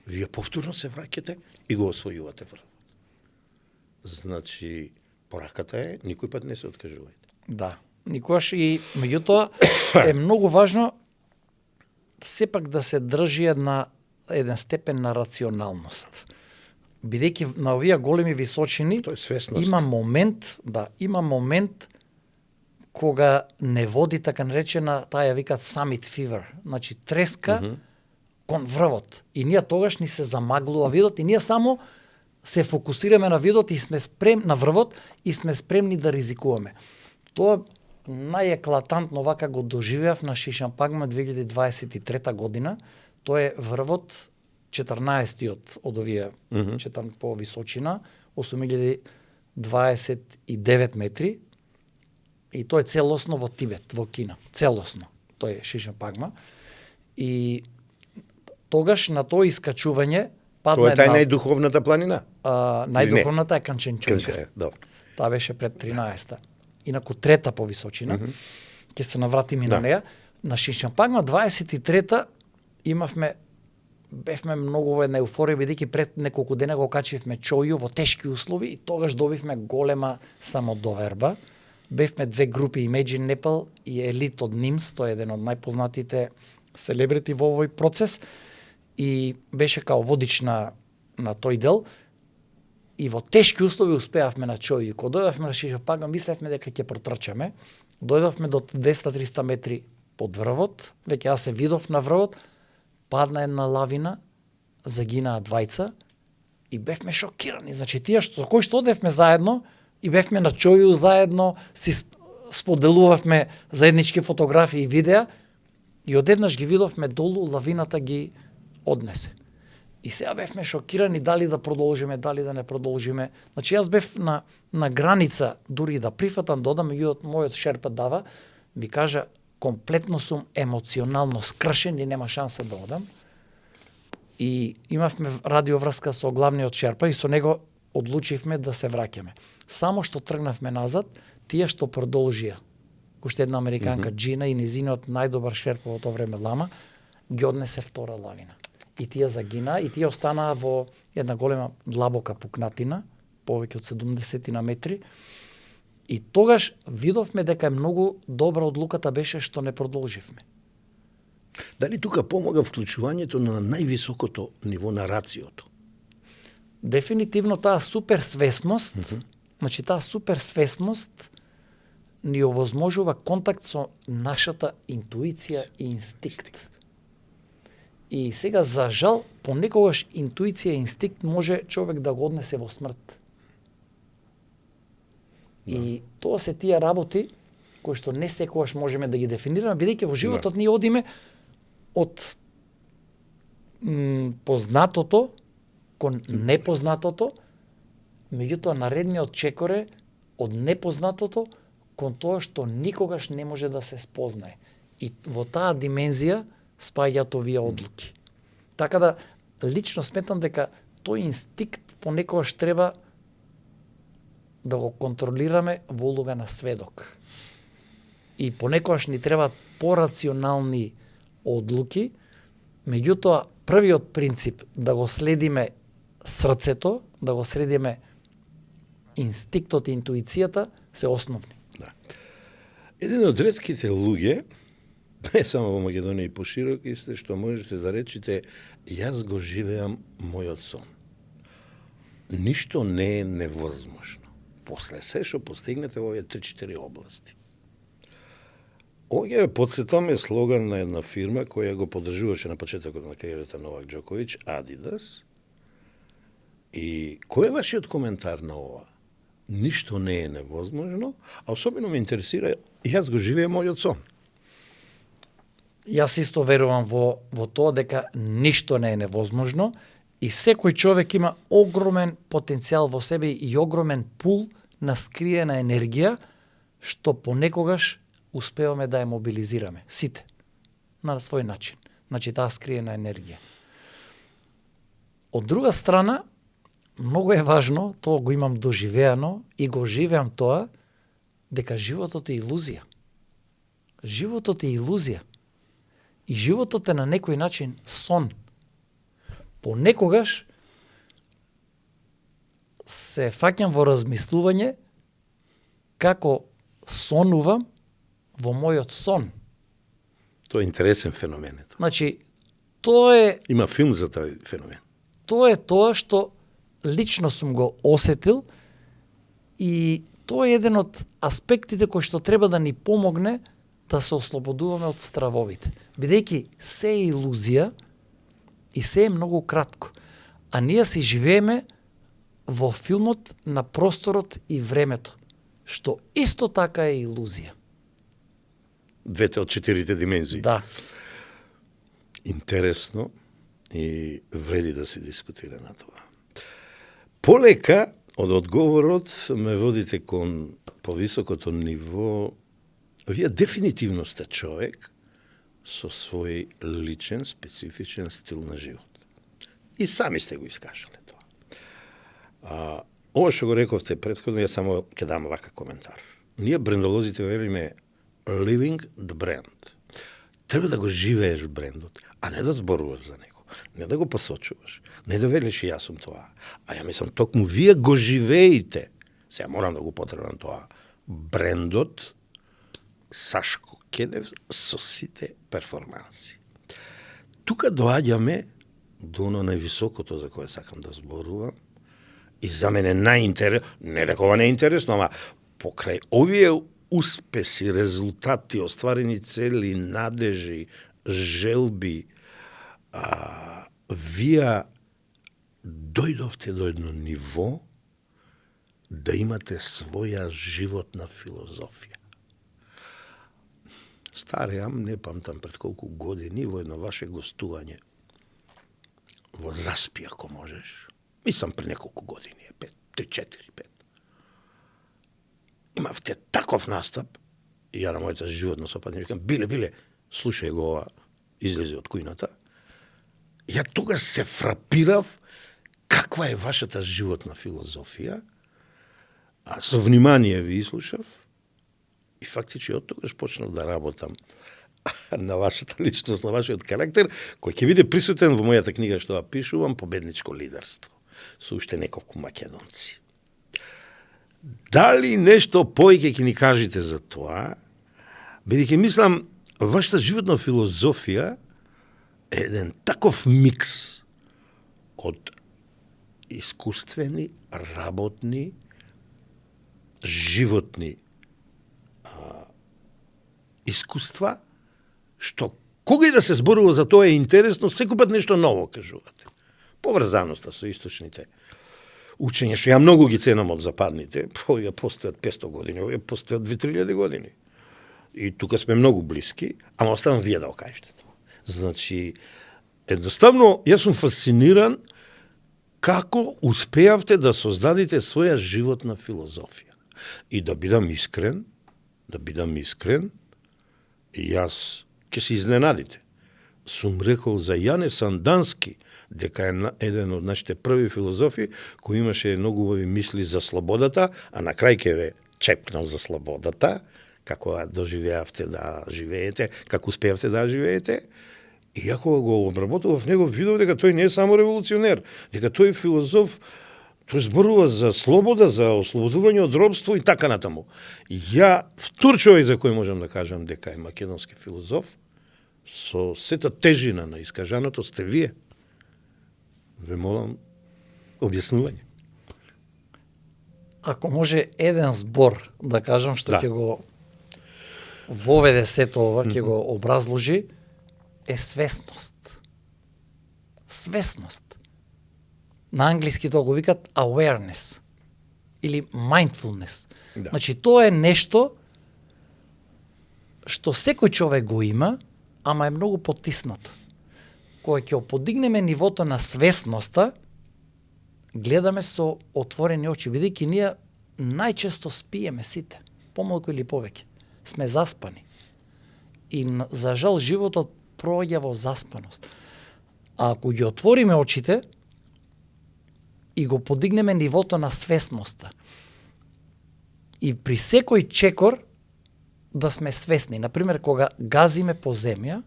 вие повторно се враќате и го освојувате врвот. Значи, пораката е, никој пат не се откажувајте. Да. Никогаш и меѓутоа е многу важно сепак да се држи еден степен на рационалност. Бидејќи на овие големи височини Тоа е свесност. има момент кога не води така наречена, таа ја викаат summit fever, значи треска кон врвот. И ние тогаш ни се замаглува видот и ние само се фокусираме на видот и сме на врвот и сме спремни да ризикуваме. Тоа најеклатантно вака го доживеав на Шишапагма 2023 година. Тоа е врвот 14-тиот од овие по височина, 8029 метри. И тоа е целосно во Тибет, во Кина. Целосно. Тоа е Шишапагма. И тогаш на тоа искачување падна Тоа е тај најдуховната планина? Најдуховната е Канченчунга. Добро. Таа беше пред 13-та. Инаку трета по височина. Ќе се навратиме на неа. На Шишапагма 23-та бевме многу во една еуфорија, бидејќи пред неколку дена го качивме Чоју во тешки услови и тогаш добивме голема самодоверба. Бевме две групи, Imagine Nepal и Елит од Нимс, тој е еден од најпознатите селебрити во овој процес и беше као водич на тој дел. И во тешки услови успеавме на Чоју. Кога дојдовме на Шишапагма, мислевме дека ќе протрчаме. Дојдовме до 200-300 метри под врвот, веќе јас се видов на врвот, падна една лавина, загинаа двајца и бевме шокирани. Значи тие со кои што одевме заедно и бевме на Чоју заедно, си споделувавме заеднички фотографии и видеа и одеднаш ги видовме долу, лавината ги однесе. И сега бевме шокирани дали да продолжиме, дали да не продолжиме. Значи јас бев на граница, дури да прифатам, додам, меѓутоа мојот шерпа Дава ми кажа комплетно сум емоционално скршен и нема шанса да одам. И имавме радиоврска со главниот шерпа и со него одлучивме да се враќаме. Само што тргнавме назад, тие што продолжија, уште една американка Джина и незиниот најдобар шерпа во тоа време Лама, ги однесе втора лавина. И тие загинаа и тие останаа во една голема длабока пукнатина, повеќе од 70 на метри. И тогаш видовме дека многу добра одлуката беше што не продолживме. Дали тука помага вклучувањето на највисокото ниво на рациото? Дефинитивно таа суперсвесност, значи таа суперсвесност ни овозможува контакт со нашата интуиција и инстинкт. И сега, за жал, понекогаш интуиција и инстинкт може човек да го однесе во смрт. И тоа се тие работи кои што не секогаш можеме да ги дефинираме, бидејќи во животот ние одиме од познатото кон непознатото, меѓутоа наредниот чекор е од непознатото кон тоа што никогаш не може да се спознае. И во таа димензија спаѓаат овие одлуки. Така да, лично сметам дека тој инстинкт понекогаш треба да го контролираме во улога на сведок. И понекогаш ни треба порационални одлуки, меѓутоа првиот принцип да го следиме срцето, да го следиме инстинктот и интуицијата се основни. Да. Еден од ретките луѓе, не само во Македонија и поширок, сте што можете да речете, јас го живеам мојот сон. Ништо не е невозможно. После се што постигнете во овие 3-4 области. Овој подсетаме слоган на една фирма која го поддржуваше на почетокот на кариерата Новак Џоковиќ, Адидас. И кој е вашиот коментар на ова? Ништо не е невозможно, а особено ме интересира, јас го живеам мојот сон. Јас исто верувам во тоа дека ништо не е невозможно и секој човек има огромен потенцијал во себе и огромен пул на скриена енергија што понекогаш успеваме да ја мобилизираме. Сите. На свој начин. Значи, таа скриена енергија. Од друга страна, многу е важно, тоа го имам доживеано и го живеам тоа, дека животот е илузија. Животот е илузија. И животот е на некој начин сон. Понекогаш се фаќам во размислување како сонувам во мојот сон. Тоа е интересен феномен. Значи, тоа е... Има филм за тој феномен. Тоа е тоа што лично сум го осетил и тоа е еден од аспектите кои што треба да ни помогне да се ослободуваме од стравовите. Бидејќи се е илузија и се е многу кратко. А ние си живееме во филмот на просторот и времето, што исто така е илузија. Двете од 4 димензии. Да. Интересно и вреди да се дискутира на тоа. Полека од одговорот ме водите кон повисокото ниво. Вие дефинитивно сте човек со свој личен, специфичен стил на живот. И сами сте го искажале тоа. Ова што го рековте претходно, ја само ќе дам вака коментар. Ние брендолозите велиме living the brand. Треба да го живееш брендот, а не да зборуваш за него. Не да го посочуваш. Не да велиш јас сум тоа. А ја мислам, токму вие го живеете. Сега морам да го потребам тоа. Брендот Сашко Кедев со сите перформанси. Тука доаѓаме до оно највисокото за кое сакам да зборувам. И за мене најинтересно, не дека ова не е интересно, ама покрај овие успеси, резултати, остварени цели, надежи, желби, вие дојдовте до едно ниво да имате своја животна филозофија. Стареам, не памтам пред колку години, во едно ваше гостување во Заспи, ако можеш. Мислам пред неколку години, 3-4-5. Имавте таков настап, и ја на мојата животна сопатня викам, биле, слушај го ова, излезе од кујната. Ја тогаш се фрапирав каква е вашата животна филозофија, а со внимание ви слушав, и фактичи од тогаш почнав да работам на вашата личност, на вашиот карактер, кој ќе биде присутен во мојата книга што ја пишувам, Победничко лидерство, со уште неколку македонци. Дали нешто повеќе ќе ни кажете за тоа? Бидејќи мислам, вашата животна филозофија е еден таков микс од искуствени, работни, животни искуства, што кога и да се зборува за тоа е интересно, секој пат нешто ново кажувате. Поврзаноста со источните учења, што ја многу ги ценам од западните, овие постојат 500 години, овие постојат 2000 години. И тука сме многу блиски, ама оставам вие да окажете тоа. Значи, едноставно, јас сум фасциниран Како успеавте да создадите своја животна филозофија? И да бидам искрен, и јас ќе се изненадите. Сум рекол за Јане Сандански, дека е еден од нашите први филозофи, кој имаше многу убави мисли за слободата, а на крај ќе ве чепнал за слободата, како доживеавте да живеете, како успеавте да живеете. И ја кога го обработував в него, видов дека тој не е само револуционер, дека тој е филозоф, тој зборува за слобода, за ослободување од робство и така натаму. Ја, втор човек за кој можам да кажам дека е македонски филозоф, со сета тежина на искажаното сте вие. Ве молам објаснување. Ако може еден збор да кажам што ќе го воведе сето ова, ќе го образложи, е свесност. Свесност. На англиски тоа го викат awareness или mindfulness. Да. Значи, тоа е нешто што секој човек го има, ама е многу потиснато. Кога ќе подигнеме нивото на свесноста, гледаме со отворени очи, бидејќи ние најчесто спиеме сите, помалку или повеќе. Сме заспани. И за жал животот проаѓа во заспаност. А ако ги отвориме очите и го подигнеме нивото на свесноста, и при секој чекор да сме свесни. Например, кога газиме по земја,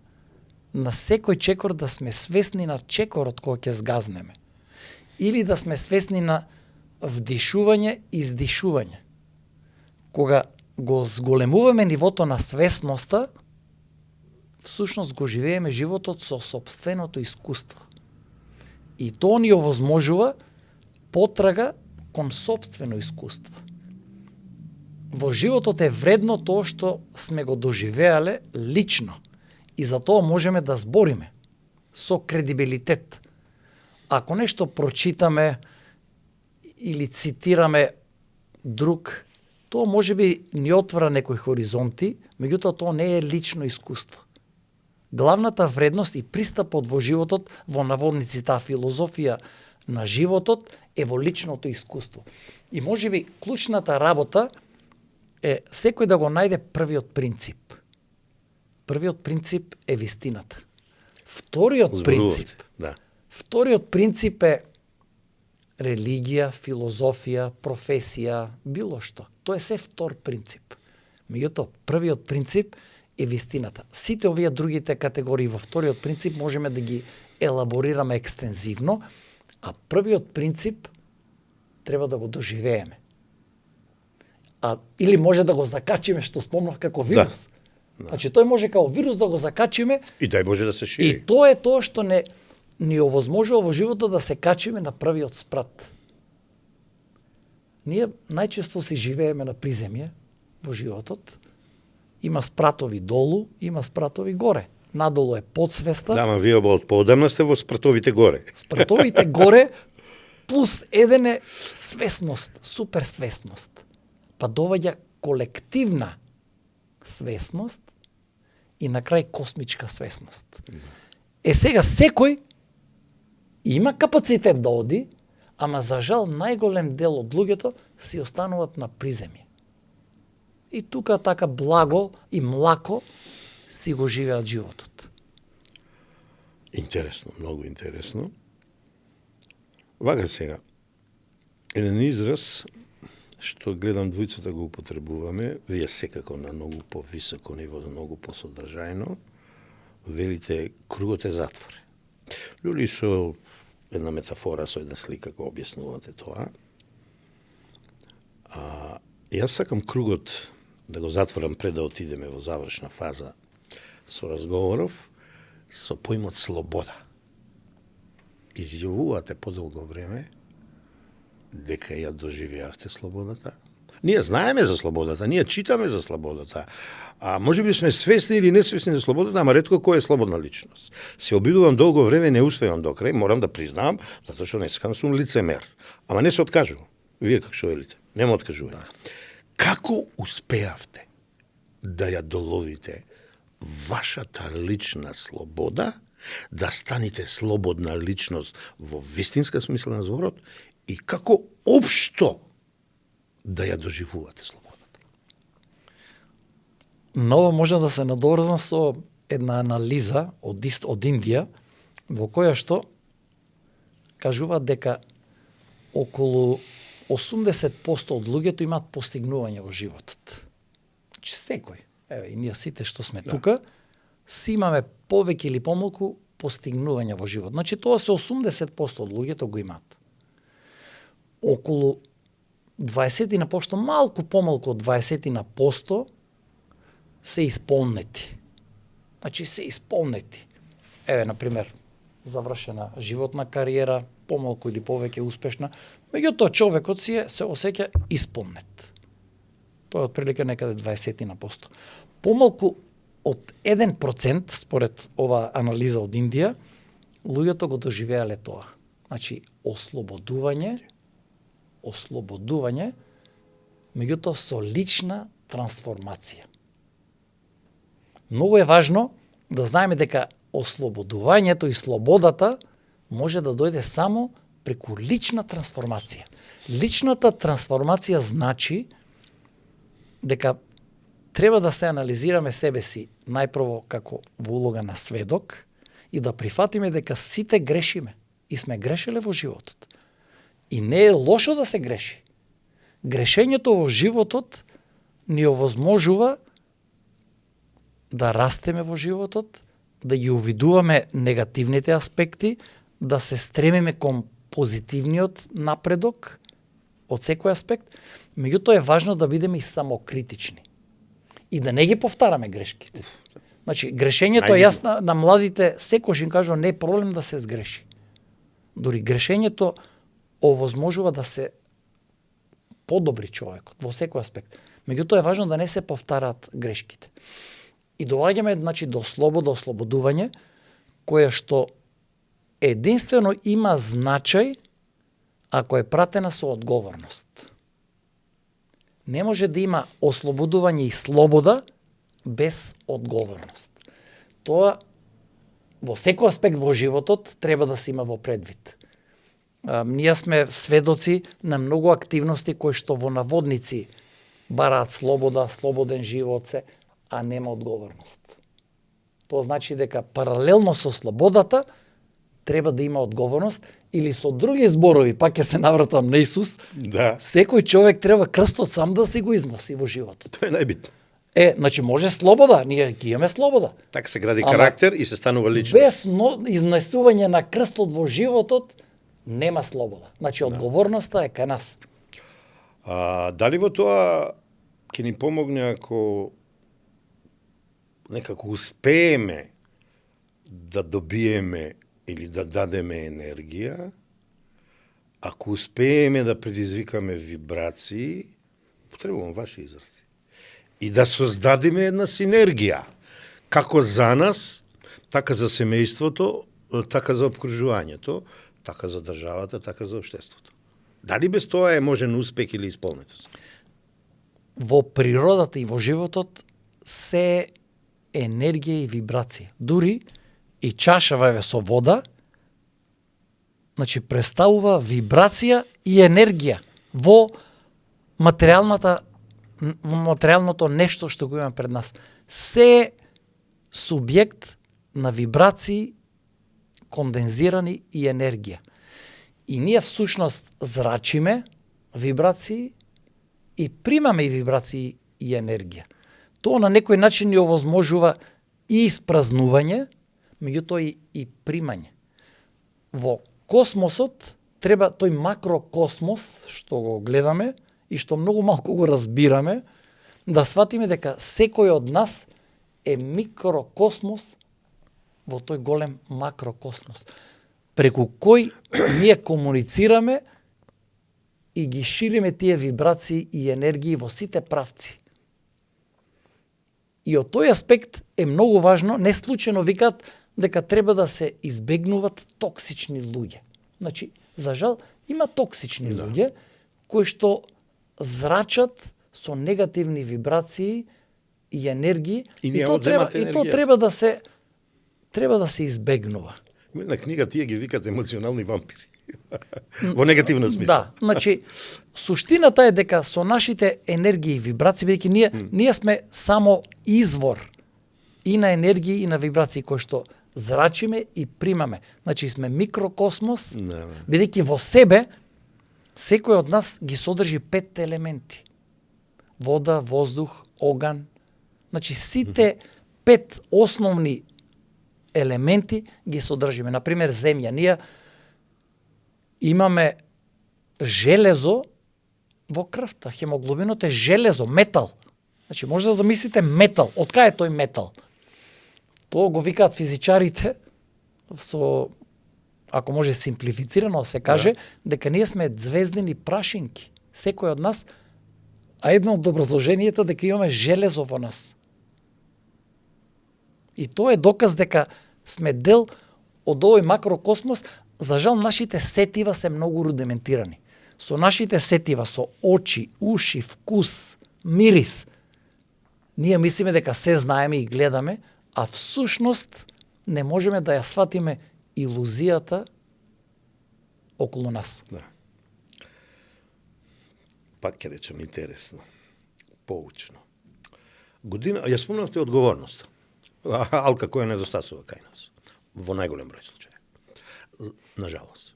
на секој чекор да сме свесни на чекорот кој ќе згазнеме. Или да сме свесни на вдишување и издишување. Кога го зголемуваме нивото на свесноста, всушност го живееме животот со сопственото искуство. И тоа ни овозможува потрага кон сопствено искуство. Во животот е вредно тоа што сме го доживеале лично и за тоа можеме да збориме со кредибилитет. Ако нешто прочитаме или цитираме друг, тоа можеби ни отвара некои хоризонти, меѓутоа тоа не е лично искуство. Главната вредност и пристапот во животот, во наводници таа филозофија на животот, е во личното искуство. И можеби клучната работа е секој да го најде првиот принцип. Првиот принцип е вистината. Вториот принцип е религија, филозофија, професија, било што. Тоа е се втор принцип. Меѓутоа, првиот принцип е вистината. Сите овие другите категории во вториот принцип можеме да ги елаборираме екстензивно, а првиот принцип треба да го доживееме. Или може да го закачиме, што спомнав, како вирус. Да. Значи, тој може како вирус да го закачиме. И дај Боже да се шири. И тоа е тоа што ни овозможува во животот да се качиме на првиот спрат. Ние најчесто си живееме на приземје во животот. Има спратови долу, има спратови горе. Надолу е подсвеста. Да, ма вие од поодамна сте во спратовите горе. Спратовите горе плюс еден е свесност, суперсвесност. Па доваѓа колективна свесност и на крај космичка свесност. Сега секој има капацитет да оди, ама за жал најголем дел од луѓето си остануваат на приземје. И тука така благо и млако си го живеат животот. Интересно, многу интересно. Вака сега, еден израз што гледам двојцата го употребуваме, вие секако на многу повисоко ниво, многу посодржајно, велите кругот е затворен. Луѓе со една метафора, со една слика го објаснувате тоа. Јас сакам кругот да го затворам пред да отидеме во завршна фаза со разговоров, со поимот слобода. Изјавувате подолго време дека ја доживеавте слободата. Ние знаеме за слободата, ние читаме за слободата, а може би сме свесни или несвесни за слободата, ама ретко кој е слободна личност. Се обидувам долго време, не успевам до крај, морам да признавам, затоа што не сакам сум лицемер. Ама не се откажувам. Вие како што велите, нема откажување. Како успеавте да ја доловите вашата лична слобода да станете слободна личност во вистинска смисла на зборот и како општо да ја доживувате слободата? Ново може да се надоврзам со една анализа од Индија, во која што кажуваат дека околу 80% од луѓето имаат постигнување во животот. Значи секој, еве и ние сите што сме тука, си имаме повеќе или помалку постигнување во живот. Значи тоа се 80% од луѓето го имаат. Околу 20%, малку помалку од 20% се исполнети. Значи се исполнети. Еве, например, завршена животна кариера, помалку или повеќе успешна, меѓутоа човекот се осеќа исполнет. Тоа е отприлика некаде 20%. Помалку од 1%, според ова анализа од Индија, луѓето го доживеале тоа. Значи, ослободување, меѓутоа со лична трансформација. Многу е важно да знаеме дека ослободувањето и слободата може да дојде само преку лична трансформација. Личната трансформација значи дека треба да се анализираме себе си најпрво како во улога на сведок и да прифатиме дека сите грешиме и сме грешеле во животот. И не е лошо да се греши. Грешењето во животот ни овозможува да растеме во животот, да ги увидуваме негативните аспекти, да се стремиме кон позитивниот напредок од секој аспект, меѓутоа е важно да бидеме и самокритични и да не ги повтараме грешките. Значи, грешењето е јас на младите секојаш им кажувам не е проблем да се сгреши. Дори грешењето овозможува да се подобри човекот во секој аспект. Меѓутоа е важно да не се повтараат грешките. И доаѓаме значи до слобода, ослободување, кое што единствено има значај ако е пратена со одговорност. Не може да има ослободување и слобода без одговорност. Тоа во секој аспект во животот треба да се има во предвид. Ние сме сведоци на многу активности кои што во наводници бараат слобода, слободен живот се, а нема одговорност. Тоа значи дека паралелно со слободата треба да има одговорност или со други зборови, пак ќе се навратам на Исус, секој човек треба крстот сам да си го износи во животот. Тоа е најбитно. Значи може слобода, ние ќе имаме слобода. Така се гради карактер и се станува личност. Без изнесување на крстот во животот нема слобода. Значи одговорноста е кај нас. Дали во тоа ќе ни помогне ако некако успееме да добиеме или да дадеме енергија, ако успееме да предизвикаме вибрации, потребувам ваши изрази, и да создадеме една синергија, како за нас, така за семејството, така за обкружувањето, така за државата, така за општеството. Дали без тоа е можен успех или исполнетост? Во природата и во животот се енергија и вибрација. Дури и чашава со вода, значи представува вибрација и енергија во материјалното нешто што го имаме пред нас. Се субјект на вибрации, кондензирани и енергија. И ние всушност зрачиме вибрации и примаме и вибрации и енергија. Тоа на некој начин ни овозможува и испразнување, меѓутоа и примање. Во космосот треба тој макрокосмос што го гледаме и што многу малку го разбираме, да сватиме дека секој од нас е микрокосмос во тој голем макрокосмос, преку кој ние комуницираме и ги шириме тие вибрации и енергии во сите правци. И од тој аспект е многу важно, не случајно викаат дека треба да се избегнуваат токсични луѓе. Значи, за жал, има токсични луѓе кои што зрачат со негативни вибрации и енергии, и тоа треба треба да се избегнува. Има една книга, тие ги викат емоционални вампири. Во негативна смисла. Да, значи суштината е дека со нашите енергии и вибрации, бидејќи ние сме само извор и на енергии и на вибрации кои што зрачиме и примаме. Значи сме микрокосмос, бидејќи во себе секој од нас ги содржи 5 елементи. Вода, воздух, оган. Значи сите 5 основни елементи ги содржиме. Например, земја. Ние имаме железо во крвта. Хемоглобинот е железо, метал. Значи, може да замислите метал. Од кај е тој метал? Тоа го викаат физичарите со, ако може симплифицирано се каже, дека ние сме звездени прашинки. Секој од нас, а едно од образложенијата дека имаме железо во нас. И тоа е доказ дека сме дел од овој макрокосмос. За жал, нашите сетива се многу рудиментирани. Со нашите сетива, со очи, уши, вкус, мирис, ние мислиме дека се знаеме и гледаме, а всушност не можеме да ја сватиме илузијата околу нас. Да. Пак ќе речем интересно, поучно. Година, ја спомнавте одговорност. Алка која недостасува кај нас. Во најголем број случаи. Нажалост.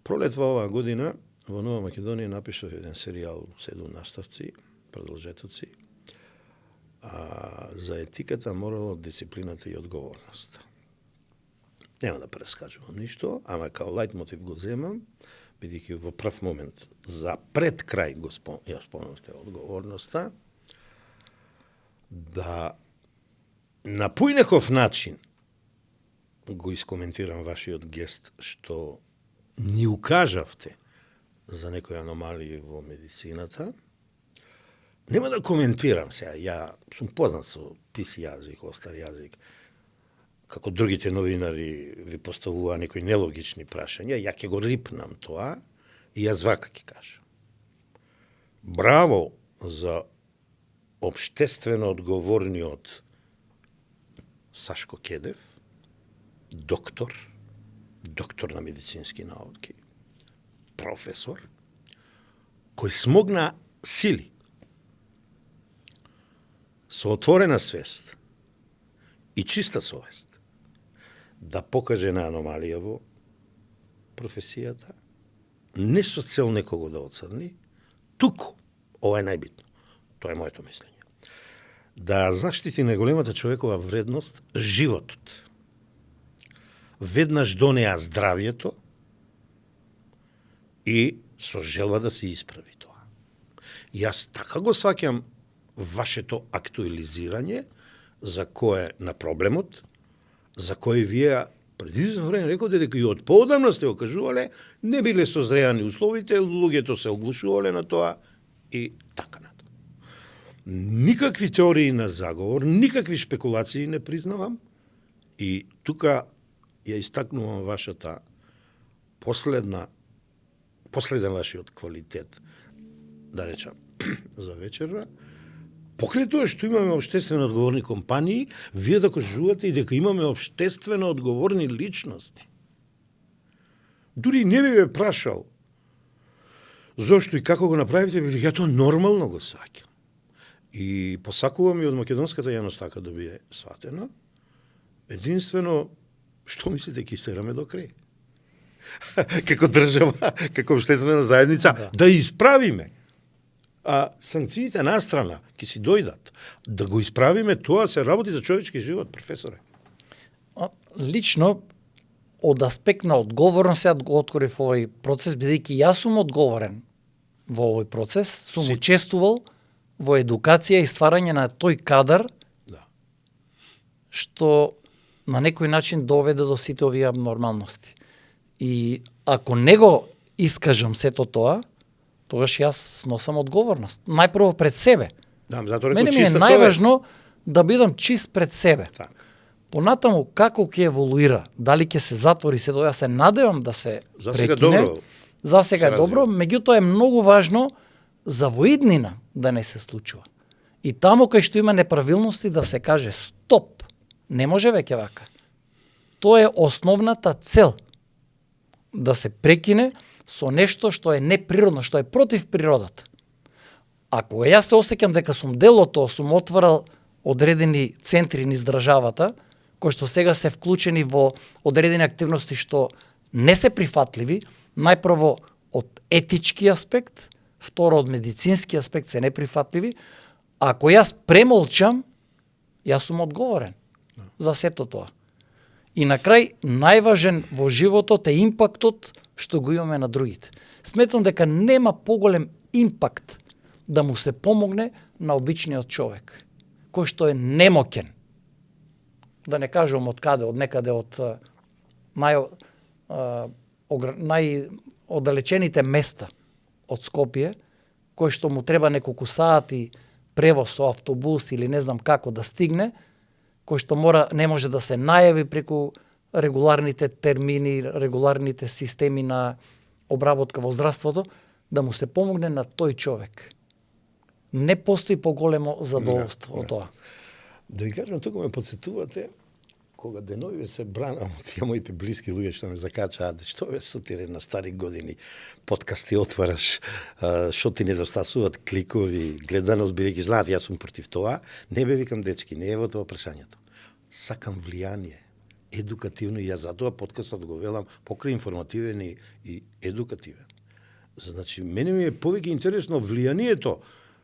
Пролет во оваа година во Нова Македонија напишав еден серијал 7 наставци, продолжетоци, за етиката, моралот, дисциплината и одговорност. Нема да прескажувам ништо, ама као лајт мотив го земам, бидејќи во прв момент за пред крај ја спомнавте одговорноста, да на поинаков начин го искоментирам вашиот гест што ни укажавте за некои аномалии во медицината. Нема да коментирам сега, ја сум познат со писи јазик, остар јазик, како другите новинари ви поставува некои нелогични прашања, ја ќе го рипнам тоа и јас вака ќе кажам. Браво за општествено одговорниот Сашко Кедев, доктор на медицински науки, професор, кој смогна сили со отворена свест и чиста совест да покаже на аномалија во професијата, не со цел некого да оцрни, туку, ова е најбитно, тоа е моето мислење, да заштити најголемата човекова вредност, животот. Веднаш донеа здравието и со желба да се исправи тоа. Јас така го сваќам вашето актуализирање за кое на проблемот, за кој вие преди известно време рековте дека и од поодамна сте окажувале, не биле созреани условите, луѓето се оглушувале на тоа и така натаму. Никакви теории на заговор, никакви шпекулации не признавам и тука ја истакнувам вашата последен вашиот квалитет, да речам, за вечерва. Покрај тоа што имаме општествено одговорни компании, вие да кажувате и дека имаме општествено одговорни личности. Дури не би ве прашал зошто и како го направите, бидејќи ја тоа нормално го сваќам. И посакувам и од македонската јавност така да биде сватено. Единствено, што мислите, ќе истераме до крај? Како држава, како општествена заедница, да исправиме. А санкциите на страна ќе си дојдат. Да го исправиме, тоа се работи за човечки живот, професоре. Лично, од аспект на одговорност, ја го открив овој процес, бидејќи јас сум одговорен во овој процес, сум учествувал во едукација и стварање на тој кадар, што на некој начин доведе до сите овие абнормалности. И ако не го искажам сето тоа, тогаш јас носам одговорност. Најпрво пред себе. Да, мене ми е најважно да бидам чист пред себе. Так. Понатаму, како ќе еволуира, дали ќе се затвори се, ја се надевам да се прекине. За сега е добро, меѓутоа е многу важно за воиднина да не се случува. И таму кај што има неправилности да се каже стоп, не може веќе вака. Тоа е основната цел. Да се прекине со нешто што е неприродно, што е против природата. А кога јас се осеќам дека сум дел од тоа, сум отварал одредени центри низ државата, кои што сега се вклучени во одредени активности што не се прифатливи, најпрво од етички аспект, второ од медицински аспект се неприфатливи, а ако јас премолчам, јас сум одговорен за сето тоа. И на крај, најважен во животот е импактот што го имаме на другите. Сметам дека нема поголем импакт да му се помогне на обичниот човек, кој што е немоќен. Да не кажам од каде, од некаде од најоддалечените места од Скопје, кој што му треба неколку сати превоз со автобус или не знам како да стигне, кој што не може да се најави преку регуларните термини, регуларните системи на обработка во здравството, да му се помогне на тој човек. Не постои поголемо задоволство од тоа. Да ви кажам, тука ме подсетувате, кога деновиве се бранам од тие моите блиски луѓе што ме закачаат, што ве сутире на стари години, подкасти отвараш, што ти недостасуваат кликови, гледаност, бидејќи знаат, јас сум против тоа, не бе викам дечки, не е во тоа прашањето. Сакам влијание, едукативно, и јас затоа подкастот го велам покрај информативен и едукативен. Значи, мене ми е повеќе интересно влијанието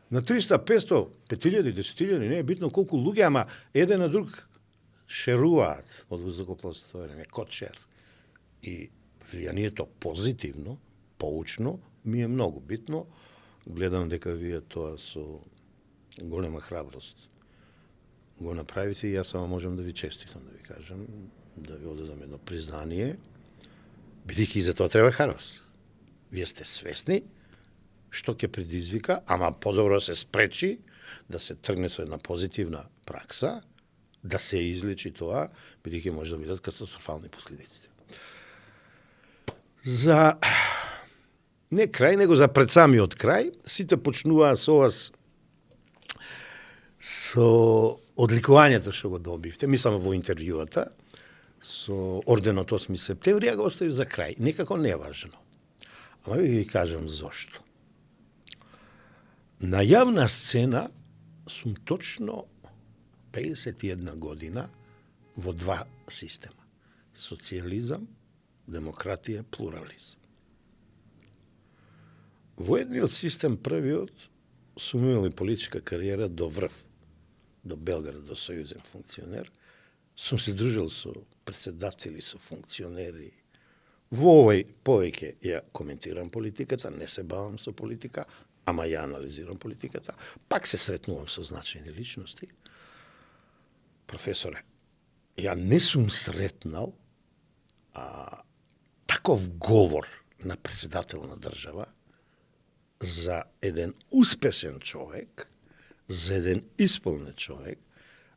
на 300, 500, 5000, 10.000, не е битно колку луѓе, ама еден на друг шеруваат од воздухопловството време, код шер. И влијанието позитивно, поучно, ми е многу битно. Гледам дека вие тоа со голема храброст го направите и јас само можам да ви честитам, да ви кажам, да ви одадам едно признание, бидејќи за тоа треба храброст. Вие сте свесни што ќе предизвика, ама подобро се спречи да се тргне со една позитивна пракса, да се излечи тоа, бидејќи може да бидат катастрофални последиците. За не крај, него за пред самиот крај, сите почнуваа со вас со одликувањето што го добивте, мислам во интервјуата, со орденот 8 септември, ја го оставив за крај. Некако неважно. Ама ви кажам зошто. На јавна сцена сум точно 51 година во два система. Социјализам, демократија, плурализм. Во едниот систем, првиот, сум имал политичка кариера до врв, до Белград, до сојузен функционер. Сум се дружил со председатели, со функционери. Во овој повеќе ја коментирам политиката, не се бавам со политика, ама ја анализирам политиката. Пак се сретнувам со значајни личности. Професоре, ја не сум сретнал таков говор на председател на држава за еден успешен човек, за еден исполнет човек,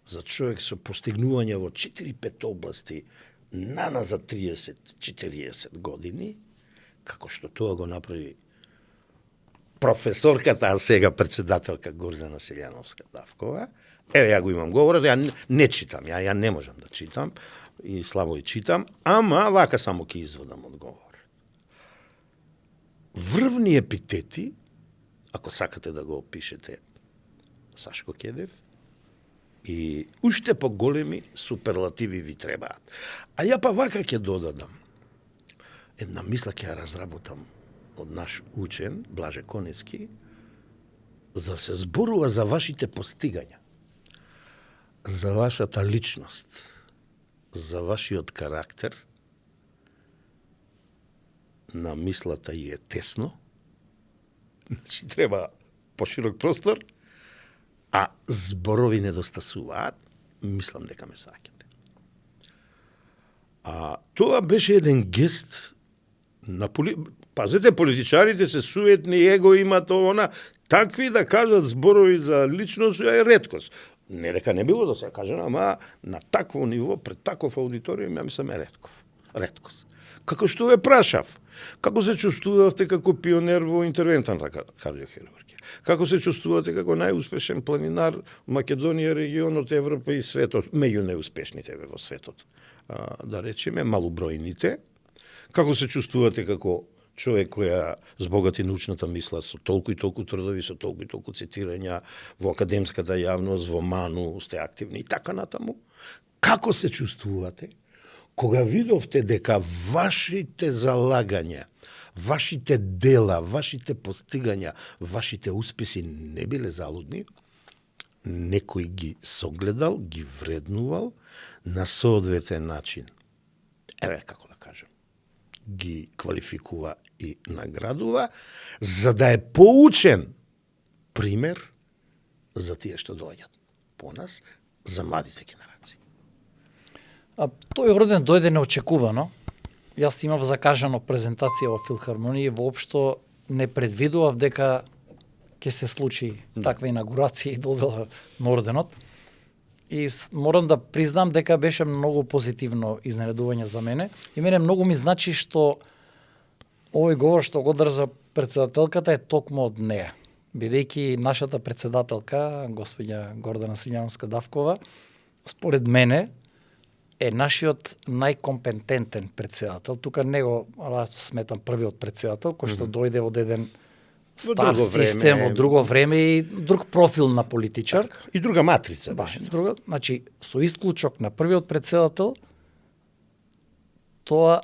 за човек со постигнување во 4-5 области наназад 30-40 години, како што тоа го направи професорката, а сега председателка Гордана Селјановска-Давкова. Еве, ја го имам говорот, ја не читам, ја не можам да читам, и слабо и читам, ама вака само ќе изводам од говорот. Врвни епитети, ако сакате да го опишете, Сашко Кедев, и уште поголеми суперлативи ви требаат. А ја па вака ќе додадам. Една мисла ќе ја разработам од наш учен, Блаже Конески, за да се зборува за вашите постигања, за вашата личност, за вашиот карактер. На мислата и е тесно, значи треба поширок простор, а зборови недостасуваат, мислам дека ме саќате. Тоа беше еден гест на пазете, политичарите се суетни, его имат она, такви да кажат зборови за личност е реткост. Не дека не било да се каже, ама на такво ниво, пред таков аудиториум, ја мислам е реткост. Како што ве прашав, како се чувствувавте како пионер во интервентна кардиохирургија? Како се чувствувате како најуспешен планинар Македонија, регионот, Европа и светот, меѓу неуспешните во светот? да речеме, малобројните, како се чувствувате како човек која збогати научната мисла со толку и толку трудови, со толку и толку цитирања во академската јавност, во МАНУ, сте активни и така натаму. Како се чувствувате кога видовте дека вашите залагања, вашите дела, вашите постигања, вашите успеси не биле залудни, некој ги согледал, ги вреднувал на соодветен начин. Еве како да кажем, ги квалификува и наградува, за да е поучен пример за тие што доаѓат по нас, за младите генерации. Тој орден дојде неочекувано. Јас имав закажано презентација во Филхармонија, воопшто не предвидував дека ќе се случи таква инаугурација и додела на орденот. И морам да признам дека беше многу позитивно изненадување за мене. И мене многу ми значи што овој говор што го држа председателката е токму од неа. Бидејќи нашата председателка, господја Гордана Сињановска-Давкова, според мене е нашиот најкомпетентен председател. Тука него сметам првиот председател кој што дојде од еден стар систем, во друго време и друг профил на политичар. И друга матрица беше. Друга, значи, со исклучок на првиот председател, тоа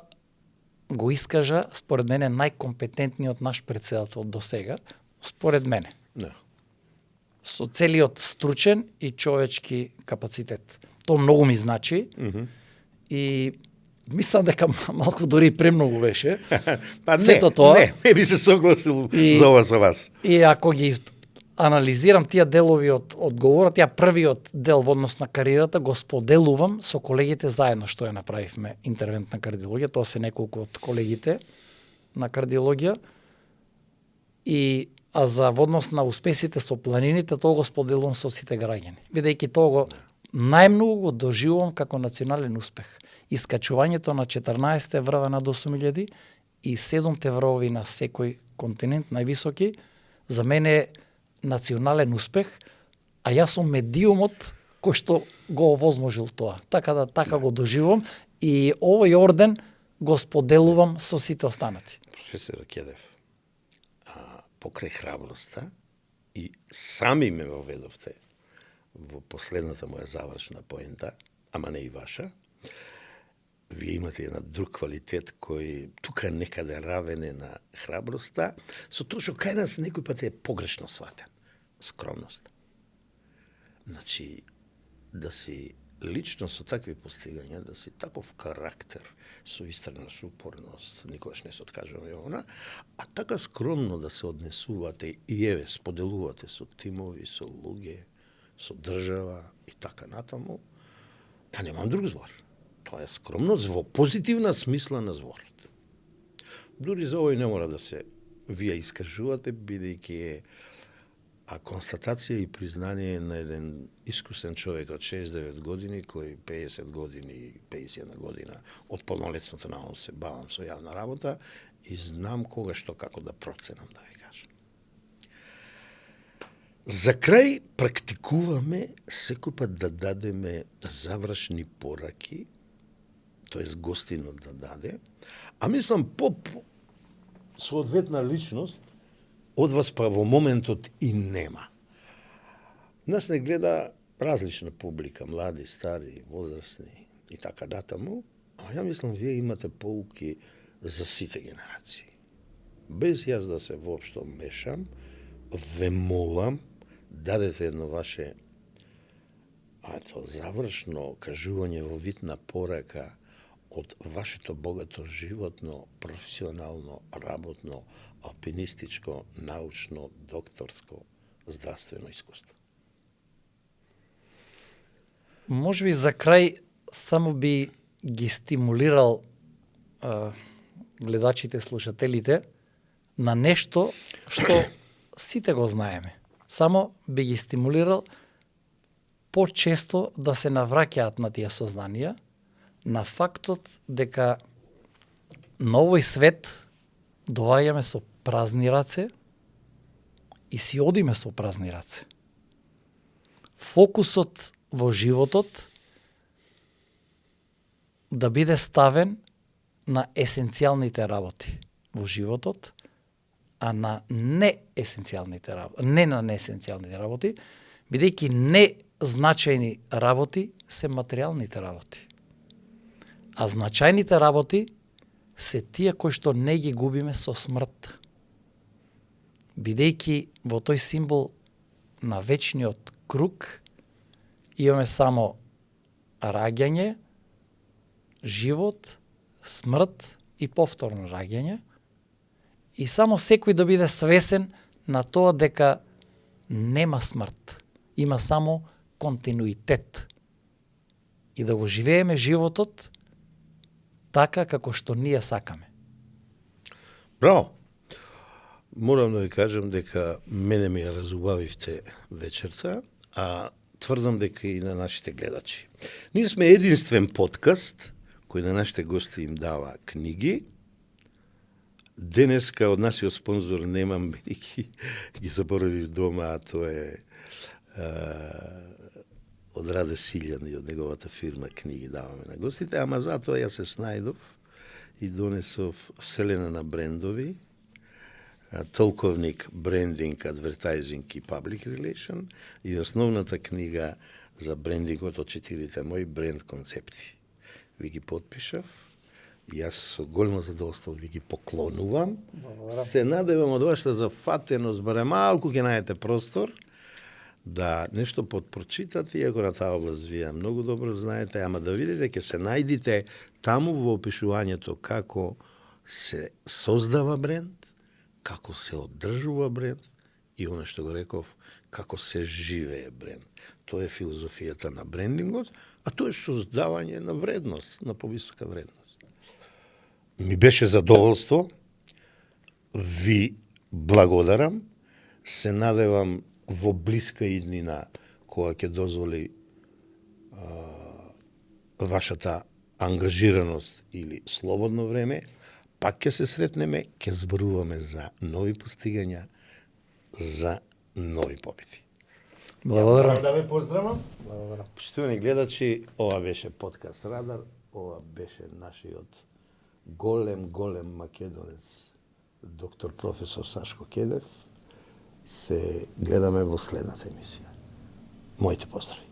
го искажа, според мене, најкомпетентниот наш председател до сега, според мене. Да. Со целиот стручен и човечки капацитет. Тоа многу ми значи и мислам дека малку дори премногу беше. Па не, тоа, не би се согласил за ова со вас. И ако ги анализирам тие делови од говорот, ја првиот дел во однос на кариерата го споделувам со колегите заедно што ја направивме интервентна кардиологија, тоа се неколку од колегите на кардиологија. А за во однос на успесите со планините, тоа го споделувам со сите граѓани. Бидејќи тоа го најмногу го доживувам како национален успех. Искачувањето на 14 врва над 8000 и 7 врвови на секој континент највисоки, за мене е национален успех, а јас сум медиумот кој што го овозможил тоа. Така го доживувам и овој орден го споделувам со сите останати. Професор Кедев, покрај храброста и сами ме воведовте во последната моја завршна поента, ама не и ваша, вие имате една друг квалитет кој тука некаде равене на храброста, со тоа што кај нас некој пат е погрешно сватен. Скромност. Значи, да си лично со такви постигања, да си таков карактер, со истреност, упорност, никогаш не се откажуваме она, а така скромно да се однесувате и еве, споделувате со тимови, со луѓе, со држава и така натаму, ја немам друг збор. Тоа е скромност во позитивна смисла на зборот. Дури за овој не мора да се вие искажувате, бидејќи е констатација и признание на еден искусен човек од 69 години, кој 50 години, 51 година од полнолетството на се бавам со јавна работа и знам кога што како да проценам, да ви кажам. За крај практикуваме секој пат да дадеме завршни пораки, тоест гостинот да даде, а мислам по соодветна личност од вас па во моментот и нема. Нас не гледа различна публика, млади, стари, возрастни и така натаму, а ја мислам вие имате поуки за сите генерации. Без јас да се воопшто мешам, ве молам, дадете едно ваше завршно кажување во вид на порака од вашето богато животно, професионално, работно, алпинистичко, научно, докторско, здравствено искуство. Може би за крај само би ги стимулирал гледачите, слушателите на нешто што сите го знаеме. Само би ги стимулирал почесто да се навраќаат на тие сознанија, на фактот дека на овој свет доаѓаме со празни раце и си одиме со празни раце. Фокусот во животот да биде ставен на есенцијалните работи во животот, а на неесенцијалните работи, не на неесенцијалните работи, бидејќи незначајни работи се материјалните работи. А значајните работи се тие кои што не ги губиме со смрт. Бидејќи во тој символ на вечниот круг имаме само раѓање, живот, смрт и повторно раѓање, и само секој да биде свесен на тоа дека нема смрт, има само континуитет. И да го живееме животот така како што ние сакаме. Браво! Морам да ви кажам дека мене ми ја разубавивте вечерта, а тврдам дека и на нашите гледачи. Ние сме единствен подкаст кој на нашите гости им дава книги. Денеска од нашиот спонзор немам, бидејќи ги заборавив дома, а тоа е од Раде Силјан и од неговата фирма книги даваме на гостите, ама затоа ја се снајдов и донесов Вселена на брендови, толковник Branding, Advertising и Public Relation и основната книга за брендингот од 4 мои бренд концепти. Ви ги подпишав и јас со големо задоволство ви ги поклонувам. Се надевам од вашата зафатеност, баре малку ќе најдете простор да нешто подпрочитате, иако на таа област вие многу добро знаете, ама да видите, ќе се најдите таму во опишувањето како се создава бренд, како се одржува бренд и оно што го реков, како се живее бренд. Тоа е филозофијата на брендингот, а тоа е создавање на вредност, на повисока вредност. Ми беше задоволство, ви благодарам, се надевам во блиска иднина, кога ќе дозволи вашата ангажираност или слободно време, пак ќе се сретнеме, ќе зборуваме за нови постигања, за нови победи. Благодарам. Да ве поздравам. Благодарам. Поштовани гледачи, ова беше подкаст Радар, ова беше нашиот голем македонец, доктор професор Сашко Кедев. Се гледаме во следната емисија. Моите поздрави.